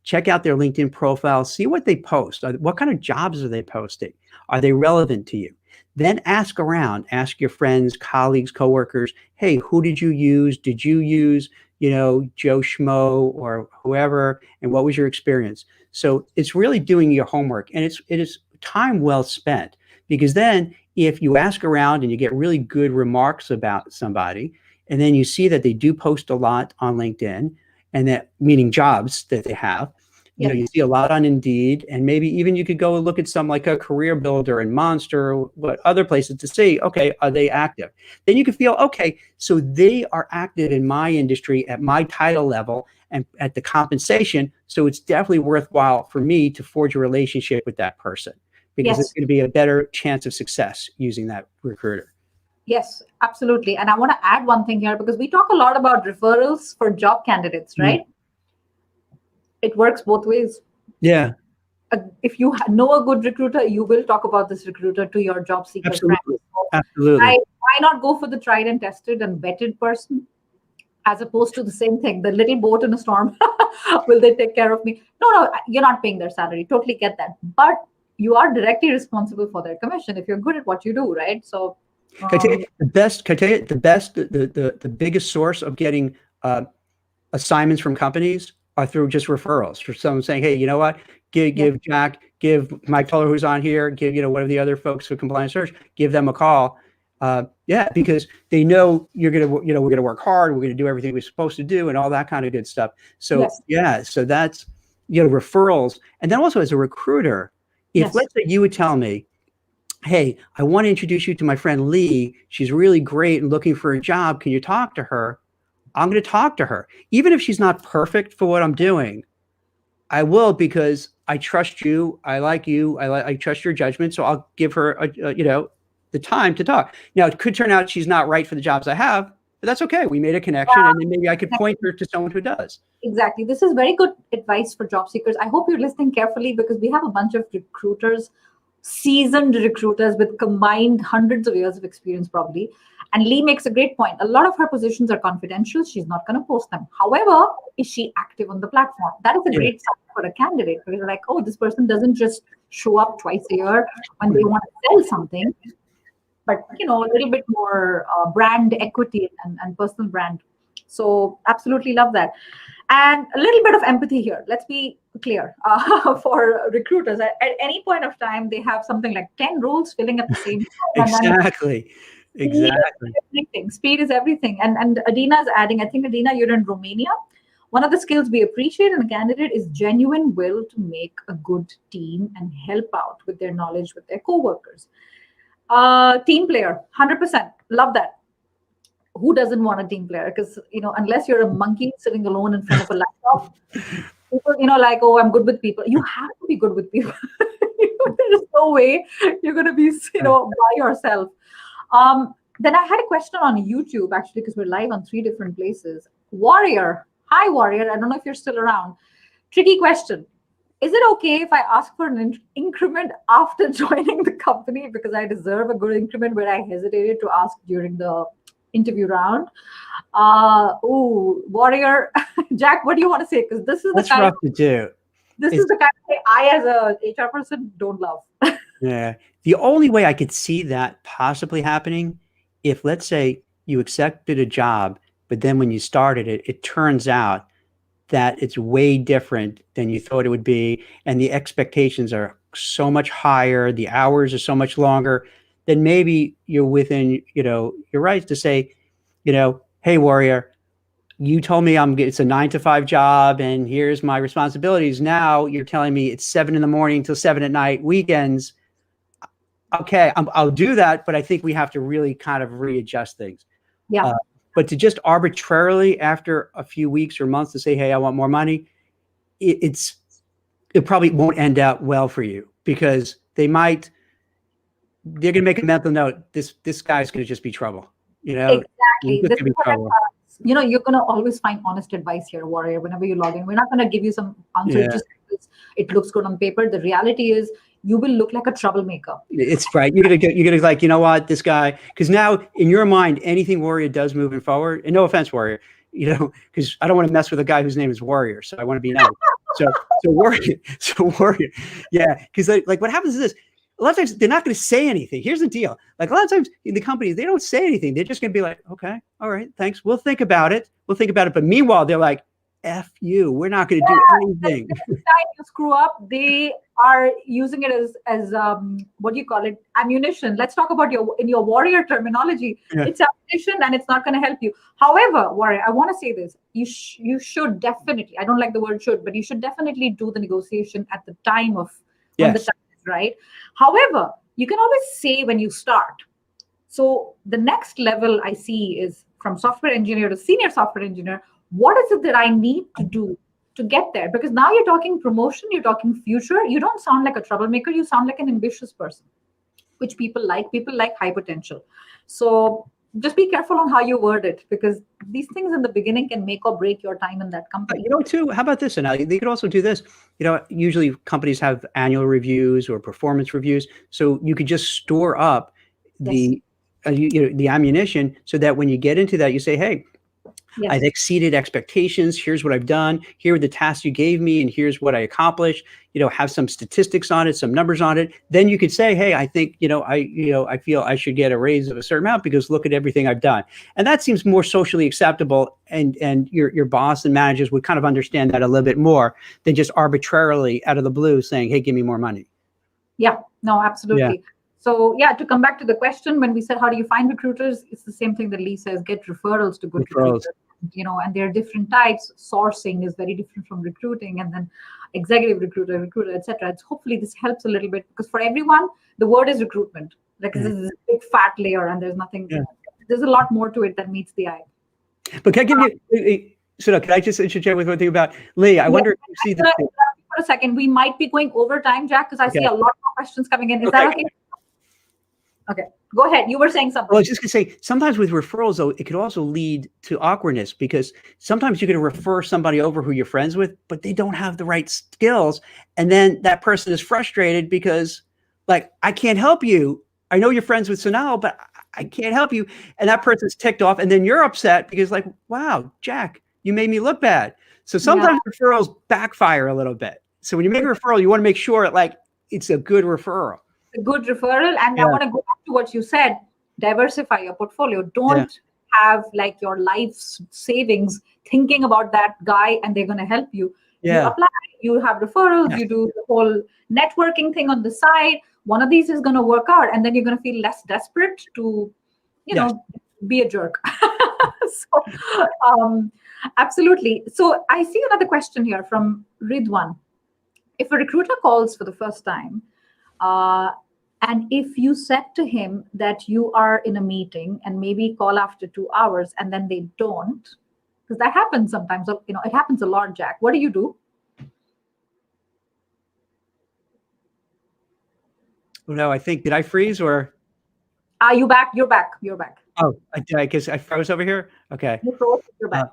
Check out their LinkedIn profile, see what they post. What kind of jobs are they posting? Are they relevant to you? Then ask around, ask your friends, colleagues, coworkers, hey, who did you use? Did you use, Joe Schmo or whoever? And what was your experience? So it's really doing your homework, and it is time well spent, because then if you ask around and you get really good remarks about somebody, and then you see that they do post a lot on LinkedIn, and that meaning jobs that they have, You know, you see a lot on Indeed, and maybe even you could go look at some like a Career Builder and Monster, or what other places to see, okay, are they active? Then you can feel, okay, so they are active in my industry at my title level and at the compensation. So it's definitely worthwhile for me to forge a relationship with that person, because it's going to be a better chance of success using that recruiter. Yes, absolutely. And I want to add one thing here, because we talk a lot about referrals for job candidates, right? It works both ways. Yeah. If you know a good recruiter, you will talk about this recruiter to your job seeker friends. So Absolutely. why not go for the tried and tested and vetted person, as opposed to the same thing, the little boat in a storm? Will they take care of me? No, you're not paying their salary. Totally get that. But you are directly responsible for their commission if you're good at what you do, right? So can I tell you the biggest source of getting assignments from companies are through just referrals, for someone saying, hey, you know what, give Jack, give Mike Toller, who's on here, give, you know, one of the other folks for compliance search, give them a call. Yeah, because they know you're going to, you know, we're going to work hard, we're going to do everything we're supposed to do and all that kind of good stuff. So yeah, so that's, you know, referrals. And then also as a recruiter, if let's say you would tell me, hey, I want to introduce you to my friend Lee, she's really great and looking for a job, can you talk to her? I'm going to talk to her. Even if she's not perfect for what I'm doing, I will, because I trust you. I like you. I trust your judgment. So I'll give her, you know, the time to talk. Now, it could turn out she's not right for the jobs I have, but that's okay. We made a connection, and then maybe I could point her to someone who does. Exactly. This is very good advice for job seekers. I hope you're listening carefully, because we have a bunch of recruiters, seasoned recruiters with combined hundreds of years of experience probably. And Lee makes a great point. A lot of her positions are confidential. She's not going to post them. However, is she active on the platform? That is a great sign for a candidate, because you're like, oh, this person doesn't just show up twice a year when they want to sell something, but, you know, a little bit more brand equity and personal brand. So absolutely love that. And a little bit of empathy here. Let's be clear. For recruiters, at any point of time, they have something like 10 roles filling at the same time. Exactly. Speed is everything. And Adina's adding, I think, Adina, you're in Romania. One of the skills we appreciate in a candidate is genuine will to make a good team and help out with their knowledge with their coworkers. Team player, 100%. Love that. Who doesn't want a team player? Because, you know, unless you're a monkey sitting alone in front of a laptop, people, you know, like, oh, I'm good with people. You have to be good with people. There's no way you're going to be, you know, by yourself. Then I had a question on YouTube, actually, because we're live on 3 different places. Warrior. Hi, Warrior. I don't know if you're still around. Tricky question. Is it okay if I ask for an increment after joining the company, because I deserve a good increment, where I hesitated to ask during the interview round? Warrior. Jack, what do you want to say? Because this is That's rough to do. This is the kind of thing I, as a HR person, don't love. Yeah. The only way I could see that possibly happening, if, let's say, you accepted a job, but then when you started it, it turns out that it's way different than you thought it would be, and the expectations are so much higher, the hours are so much longer, then maybe you're within, you know, your rights to say, you know, hey, Warrior, you told me it's a 9-to-5 job and here's my responsibilities. Now you're telling me it's 7 a.m. till 7 p.m, weekends. Okay, I'll do that, but I think we have to really kind of readjust things. Yeah. But to just arbitrarily after a few weeks or months to say, hey, I want more money, it probably won't end out well for you, because they're going to make a mental note. This guy's going to just be trouble. You know, exactly. You know, you're going to always find honest advice here, Warrior, whenever you log in. We're not going to give you some answer just because it looks good on paper. The reality is you will look like a troublemaker. It's right. You're gonna like, you know what, this guy, because now in your mind, anything Warrior does moving forward, and no offense, Warrior, you know, because I don't want to mess with a guy whose name is Warrior, so I want to be nice. So Warrior, yeah, because like what happens is this. A lot of times they're not going to say anything. Here's the deal. Like a lot of times in the companies, they don't say anything. They're just going to be like, okay, all right, thanks. We'll think about it. But meanwhile, they're like, F you. We're not going to do anything. The time you screw up, they are using it as what do you call it, ammunition. Let's talk about in your warrior terminology. Yeah. It's ammunition, and it's not going to help you. However, warrior, I want to say this: you should definitely. I don't like the word should, but you should definitely do the negotiation at the time of when the Yes. time is right. However, you can always say when you start. So the next level I see is from software engineer to senior software engineer. What is it that I need to do to get there? Because now you're talking promotion, you're talking future. You don't sound like a troublemaker. You sound like an ambitious person, which people like. People like high potential. So just be careful on how you word it, because these things in the beginning can make or break your time in that company. You know, too, how about this? And they could also do this. You know, usually companies have annual reviews or performance reviews. So you could just store up the, the ammunition so that when you get into that, you say, hey, Yes. I've exceeded expectations. Here's what I've done. Here are the tasks you gave me, and here's what I accomplished. You know, have some statistics on it, some numbers on it. Then you could say, hey, I think, I feel I should get a raise of a certain amount because look at everything I've done. And that seems more socially acceptable. And your boss and managers would kind of understand that a little bit more than just arbitrarily out of the blue saying, hey, give me more money. Yeah, no, absolutely. Yeah. So yeah, to come back to the question, when we said, how do you find recruiters? It's the same thing that Lee says, get referrals to good Referrals. recruiters. And there are different types. Sourcing is very different from recruiting, and then executive recruiter, etc. It's hopefully this helps a little bit, because for everyone, the word is recruitment. Like this is a big fat layer, and there's nothing, there's a lot more to it than meets the eye. But can I give you, so can I just interject with one thing about Lee? I wonder if you see this. For a second, we might be going over time, Jack, because I see a lot more questions coming in. Is that okay? Okay, go ahead. You were saying something. Well, I was just going to say, sometimes with referrals, though, it could also lead to awkwardness, because sometimes you're going to refer somebody over who you're friends with, but they don't have the right skills. And then that person is frustrated because, like, I can't help you. I know you're friends with Sonal, but I can't help you. And that person's ticked off. And then you're upset because, like, wow, Jack, you made me look bad. So sometimes referrals backfire a little bit. So when you make a referral, you want to make sure, like, it's a good referral. A good referral. And I want to go back to what you said, diversify your portfolio. Don't have like your life savings thinking about that guy and they're going to help you. You apply, you have referrals, you do the whole networking thing on the side. One of these is going to work out, and then you're going to feel less desperate to, be a jerk. So, absolutely. So I see another question here from Ridwan. If a recruiter calls for the first time, and if you said to him that you are in a meeting and maybe call after 2 hours, and then they don't, because that happens sometimes, it happens a lot, Jack. What do you do? Oh, no, I think, did I freeze or? Are you back? You're back. You're back. Oh, I guess I froze over here. Okay. You froze, you're back.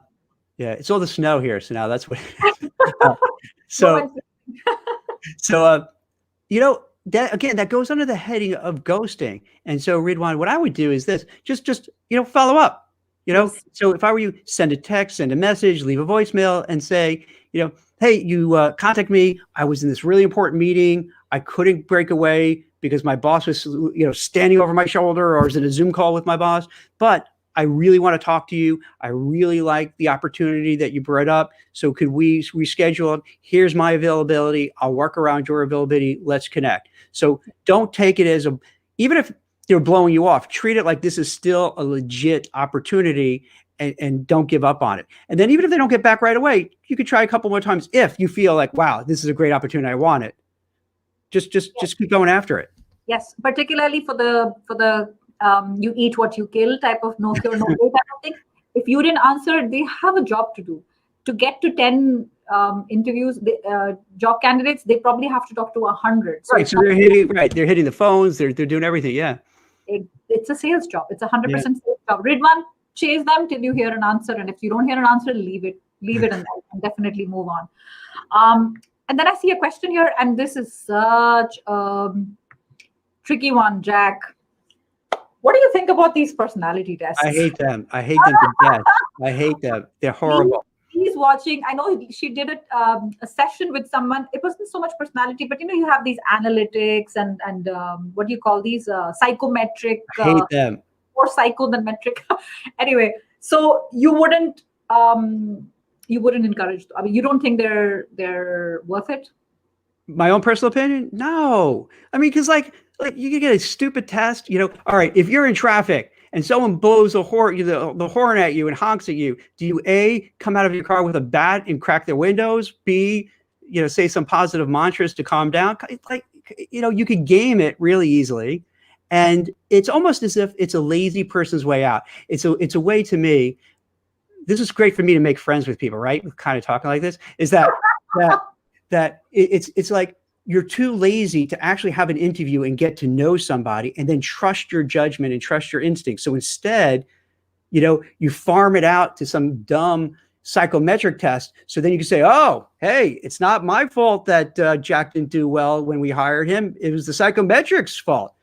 Yeah, it's all the snow here, so now that's what. So that again, that goes under the heading of ghosting. And so, Ridwan, what I would do is this: just follow up. So if I were you, send a text, send a message, leave a voicemail, and say, hey, you contact me. I was in this really important meeting. I couldn't break away because my boss was, standing over my shoulder, or I was in a Zoom call with my boss. But I really want to talk to you. I really like the opportunity that you brought up. So could we reschedule it? Here's my availability. I'll work around your availability. Let's connect. So don't take it as even if they're blowing you off, treat it like this is still a legit opportunity, and don't give up on it. And then even if they don't get back right away, you could try a couple more times if you feel like, wow, this is a great opportunity. I want it. Just keep going after it. Yes, particularly for the you eat what you kill type of no cure, no pay type of thing. If you didn't answer, they have a job to do. To get to 10 interviews, job candidates, they probably have to talk to 100. So they're hitting the phones. They're doing everything. Yeah. It's a sales job. It's 100% sales job. Ridwan, chase them till you hear an answer. And if you don't hear an answer, leave it and definitely move on. And then I see a question here, and this is such a tricky one, Jack. What do you think about these personality tests? I hate them. I hate them to death. I hate them. They're horrible. He's watching. I know she did a session with someone. It wasn't so much personality, but you have these analytics and what do you call these psychometric? I hate them. More psycho than metric. Anyway, so you wouldn't encourage. I mean, you don't think they're worth it? My own personal opinion? No. I mean, because like you can get a stupid test, all right, if you're in traffic and someone blows the horn at you and honks at you, do you A, come out of your car with a bat and crack their windows? B, say some positive mantras to calm down? Like, you could game it really easily. And it's almost as if it's a lazy person's way out. It's a way to me. This is great for me to make friends with people, right? Kind of talking like this is that it's like you're too lazy to actually have an interview and get to know somebody and then trust your judgment and trust your instincts. So instead, you farm it out to some dumb psychometric test. So then you can say, oh, hey, it's not my fault that Jack didn't do well when we hired him. It was the psychometrics fault.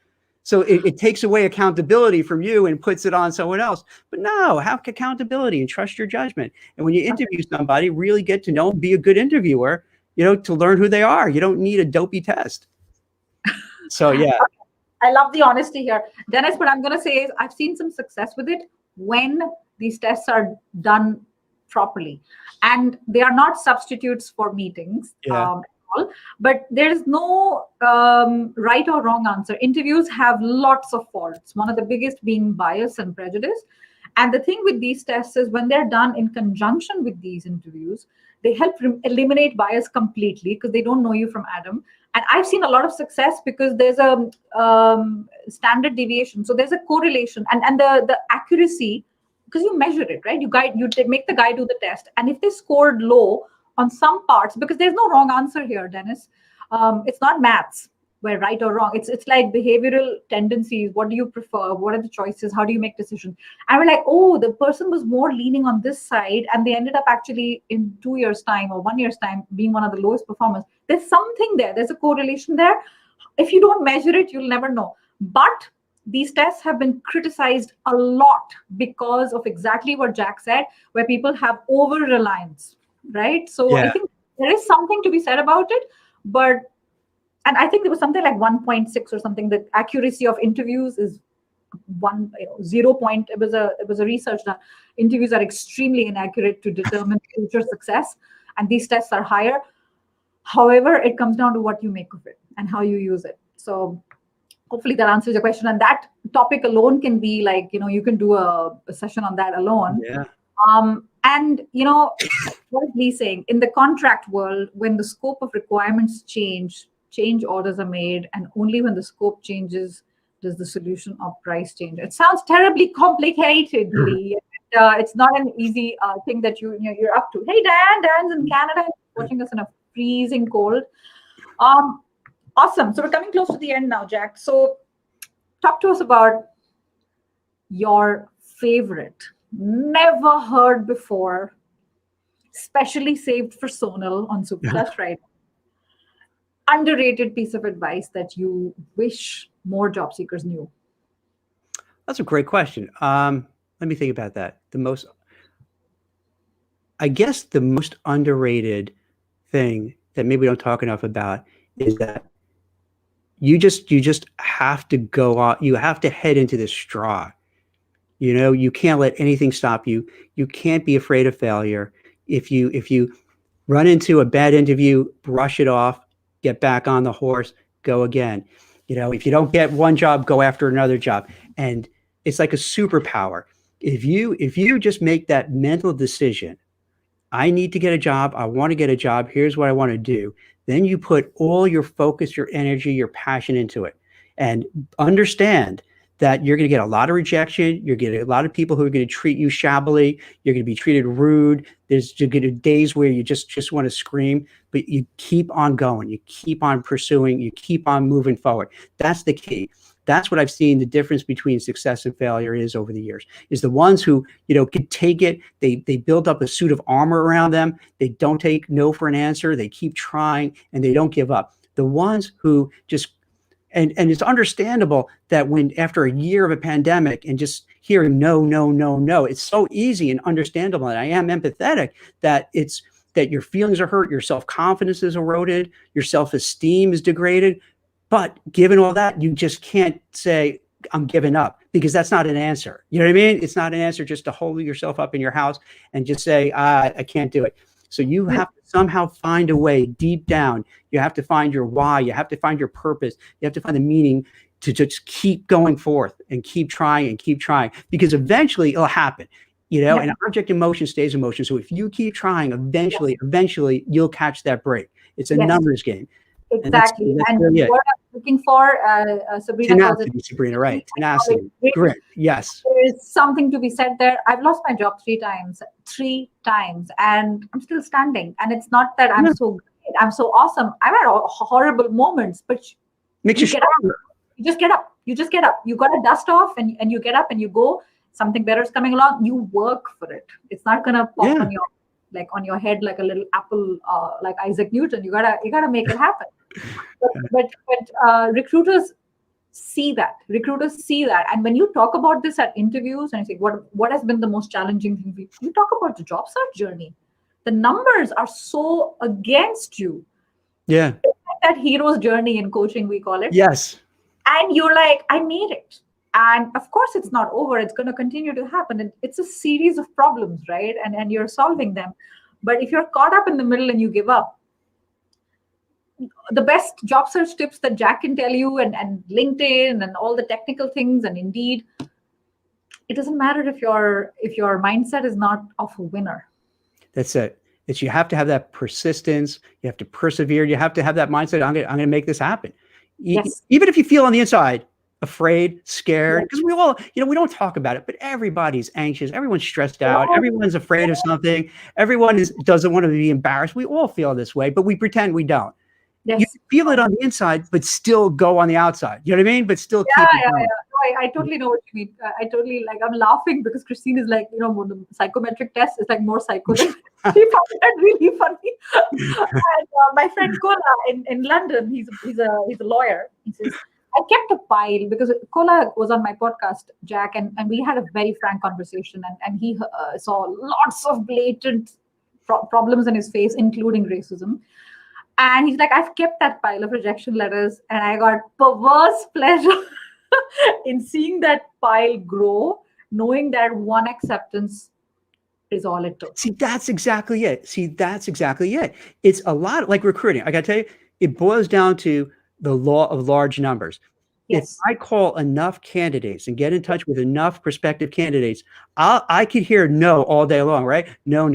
So it takes away accountability from you and puts it on someone else. But no, have accountability and trust your judgment. And when you interview somebody, really get to know them, be a good interviewer, to learn who they are. You don't need a dopey test. So, yeah. I love the honesty here. Dennis, what I'm going to say is I've seen some success with it when these tests are done properly. And they are not substitutes for meetings. Yeah. But there's no right or wrong answer. Interviews have lots of faults, one of the biggest being bias and prejudice. And the thing with these tests is when they're done in conjunction with these interviews, they help eliminate bias completely because they don't know you from Adam. And I've seen a lot of success because there's a standard deviation. So there's a correlation and the accuracy, because you measure it, right? You make the guy do the test. And if they scored low on some parts, because there's no wrong answer here, Dennis. It's not maths where right or wrong. It's like behavioral tendencies. What do you prefer? What are the choices? How do you make decisions? And we're like, oh, the person was more leaning on this side, and they ended up actually in 2 years' time or 1 year's time being one of the lowest performers. There's something there. There's a correlation there. If you don't measure it, you'll never know. But these tests have been criticized a lot because of exactly what Jack said, where people have over-reliance. Right. So Yeah. I think there is something to be said about it. And I think there was something like 1.6 or something. The accuracy of interviews is 0 point. It was a research that interviews are extremely inaccurate to determine future success. And these tests are higher. However, it comes down to what you make of it and how you use it. So hopefully that answers your question. And that topic alone can be like, you can do a session on that alone. Yeah. And, what is Lee saying? In the contract world, when the scope of requirements change orders are made, and only when the scope changes does the solution of price change. It sounds terribly complicated, Lee. It's not an easy thing that you're up to. Hey, Dan's in Canada, watching us in a freezing cold. Awesome. So we're coming close to the end now, Jack. So talk to us about your favorite, never heard before, specially saved for Sonal on Superfast Friday, underrated piece of advice that you wish more job seekers knew. That's a great question. Let me think about that. I guess the most underrated thing that maybe we don't talk enough about is that you just have to go out. You have to head into this strong. You can't let anything stop you. You can't be afraid of failure. If you run into a bad interview, brush it off, get back on the horse, go again. If you don't get one job, go after another job. And it's like a superpower. If you just make that mental decision, I need to get a job, I want to get a job, here's what I want to do. Then you put all your focus, your energy, your passion into it. And understand that you're going to get a lot of rejection. You're going to get a lot of people who are going to treat you shabbily. You're going to be treated rude. You're going to get days where you just want to scream, but you keep on going. You keep on pursuing. You keep on moving forward. That's the key. That's what I've seen the difference between success and failure is over the years, is the ones who, can take it. They build up a suit of armor around them. They don't take no for an answer. They keep trying and they don't give up. The ones who just, and it's understandable that when after a year of a pandemic and just hearing no, it's so easy and understandable. And I am empathetic that your feelings are hurt, your self-confidence is eroded, your self-esteem is degraded. But given all that, you just can't say, I'm giving up, because that's not an answer. You know what I mean? It's not an answer just to hold yourself up in your house and just say, I can't do it. So you have to somehow find a way deep down. You have to find your why. You have to find your purpose. You have to find the meaning to just keep going forth and keep trying, because eventually it'll happen. An object in motion stays in motion. So if you keep trying, eventually you'll catch that break. It's a numbers game. Exactly. That's And really it. what I'm looking for, Sabrina calls it Tenacity, Sabrina, right? Tenacity, grit. Yes. There is something to be said there. I've lost my job three times, and I'm still standing. And it's not that I'm so great, I'm so awesome. I've had horrible moments, but Makes you get up. stronger. You just get up. You got to dust off, and you get up and you go. Something better is coming along. You work for it. It's not gonna pop on your head like a little apple, like Isaac Newton. You gotta make it happen. But recruiters see that. And when you talk about this at interviews and you say what has been the most challenging thing, you talk about the job search journey. The numbers are so against you. Yeah. It's like that hero's journey in coaching, we call it. Yes. And you're like, I made it. And of course it's not over. It's going to continue to happen. And it's a series of problems, right? And you're solving them. But if you're caught up in the middle and you give up, the best job search tips that Jack can tell you, and LinkedIn and all the technical things, and Indeed, it doesn't matter if your mindset is not of a winner. That's it. You have to have that persistence. You have to persevere. You have to have that mindset. I'm going to make this happen. Yes. Even if you feel on the inside afraid, scared, because we all, we don't talk about it, but everybody's anxious. Everyone's stressed out. Everyone's afraid of something. Everyone doesn't want to be embarrassed. We all feel this way, but we pretend we don't. Yes. You feel it on the inside, but still go on the outside. You know what I mean? But still keep it going. I totally know what you mean. I totally I'm laughing because Christine is like, the psychometric test is like more psycho. She found that really funny. And my friend Kola in London, he's a lawyer. He says, I kept a pile because Kola was on my podcast, Jack, and we had a very frank conversation, and he saw lots of blatant problems in his face, including racism. And he's like, I've kept that pile of rejection letters, and I got perverse pleasure in seeing that pile grow, knowing that one acceptance is all it took. See, that's exactly it. It's a lot like recruiting. I got to tell you, it boils down to the law of large numbers. Yes. If I call enough candidates and get in touch with enough prospective candidates, I could hear no all day long, right? No.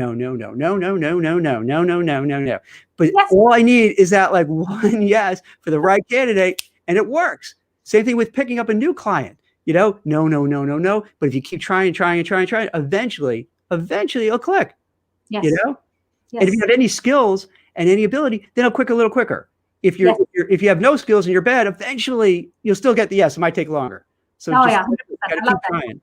But all I need is that like one yes for the right candidate, and it works. Same thing with picking up a new client. No. But if you keep trying, eventually it'll click. Yes. Yes. And if you have any skills and any ability, then it'll click a little quicker. If you have no skills and you're bad, eventually you'll still get the yes. It might take longer. So gotta keep trying.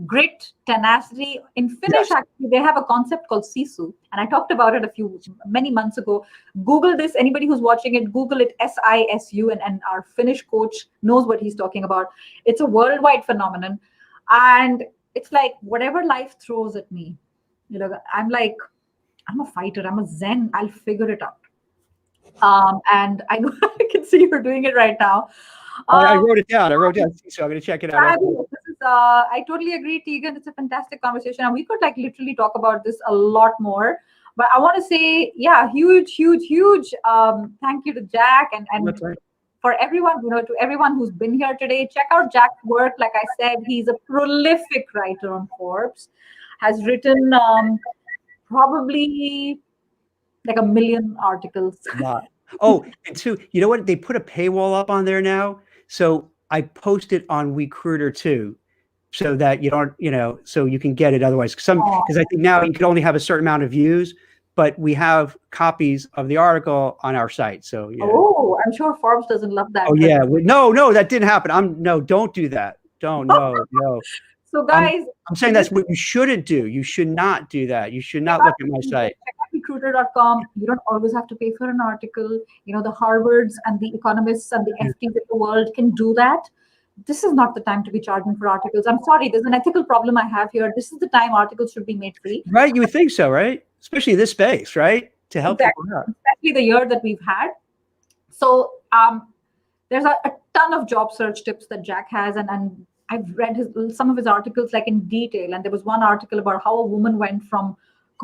Grit, tenacity. In Finnish, actually, they have a concept called sisu, and I talked about it many months ago. Google this. Anybody who's watching it, Google it, SISU, and our Finnish coach knows what he's talking about. It's a worldwide phenomenon, and it's like whatever life throws at me, I'm a fighter. I'm a Zen. I'll figure it out. And I can see you're doing it right now. I wrote it down. So I'm going to check it out. I totally agree, Tegan. It's a fantastic conversation, and we could literally talk about this a lot more. But I want to say, huge thank you to Jack and for everyone, to everyone who's been here today. Check out Jack's work. Like I said, he's a prolific writer on Forbes. Has written probably like 1 million articles. Wow. Oh, and two, you know what? They put a paywall up on there now. So I post it on Recruiter too, so that you don't, so you can get it otherwise. Because I think now you can only have a certain amount of views, but we have copies of the article on our site. So yeah. Oh, I'm sure Forbes doesn't love that. Oh yeah. No, that didn't happen. Don't do that. No. So guys, I'm saying that's what you shouldn't do. You should not do that. You should not look at my site. Check out recruiter.com. You don't always have to pay for an article. The Harvards and the economists and the FTs of the world can do that. This is not the time to be charging for articles. I'm sorry, there's an ethical problem I have here. This is the time articles should be made free. Right, you would think so, right? Especially in this space, right? To help people out. Especially the year that we've had. So there's a ton of job search tips that Jack has, and I've read some of his articles in detail. And there was one article about how a woman went from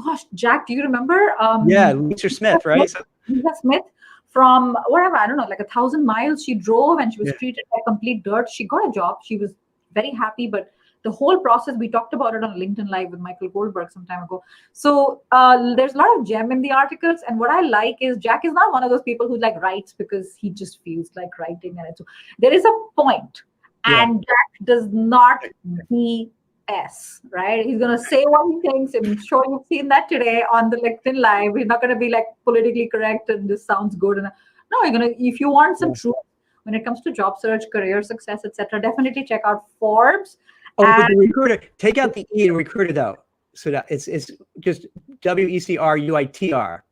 gosh, Jack, do you remember? Yeah, Lisa Smith, right? So, Lisa Smith from whatever, I don't know, like 1,000 miles she drove, and she was yeah. treated like complete dirt. She got a job. She was very happy, but the whole process, we talked about it on LinkedIn Live with Michael Goldberg some time ago. So there's a lot of gem in the articles. And what I like is Jack is not one of those people who like writes because he just feels like writing. And it's, there is a point, Yeah. and Jack does not BS, right? He's going to say what he thinks. I'm sure you've seen that today on the LinkedIn Live. He's not going to be like politically correct and this sounds good. And no, you're going to, if you want some truth when it comes to job search, career success, etc., definitely check out Forbes. Oh, with the recruiter, take out the E in recruiter though. So that it's just WECRUITR.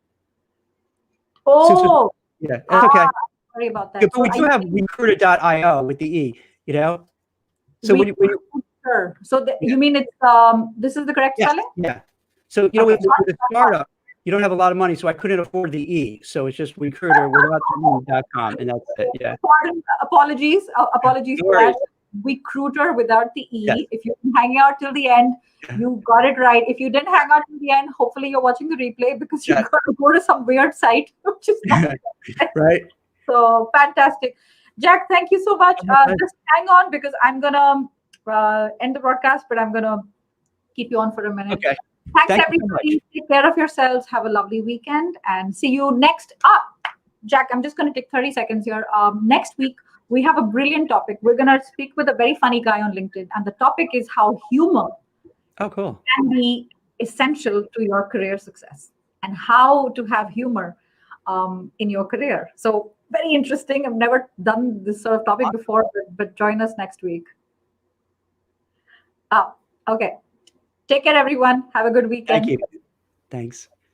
Oh, yeah, that's okay. Sorry about that. Yeah, but we do have recruiter.io with the E, you know? So when you so you mean it's this is the correct spelling? Yeah. So you know, with the startup, you don't have a lot of money, so I couldn't afford the E. So it's just recruiter without the E.com, and that's it. Yeah. Apologies for that. Recruiter without the E. Yes. If you're hanging out till the end, you got it right. If you didn't hang out till the end, hopefully you're watching the replay because you're going to go to some weird site, which is not right. So fantastic. Jack, thank you so much. Just hang on because I'm going to end the broadcast, but I'm going to keep you on for a minute. Okay. Thanks everybody. Take care of yourselves. Have a lovely weekend and see you next up. Jack, I'm just going to take 30 seconds here. Next week, we have a brilliant topic. We're going to speak with a very funny guy on LinkedIn. And the topic is how humor can be essential to your career success and how to have humor in your career. So very interesting. I've never done this sort of topic before, but join us next week. Okay. Take care, everyone. Have a good weekend. Thank you. Thanks.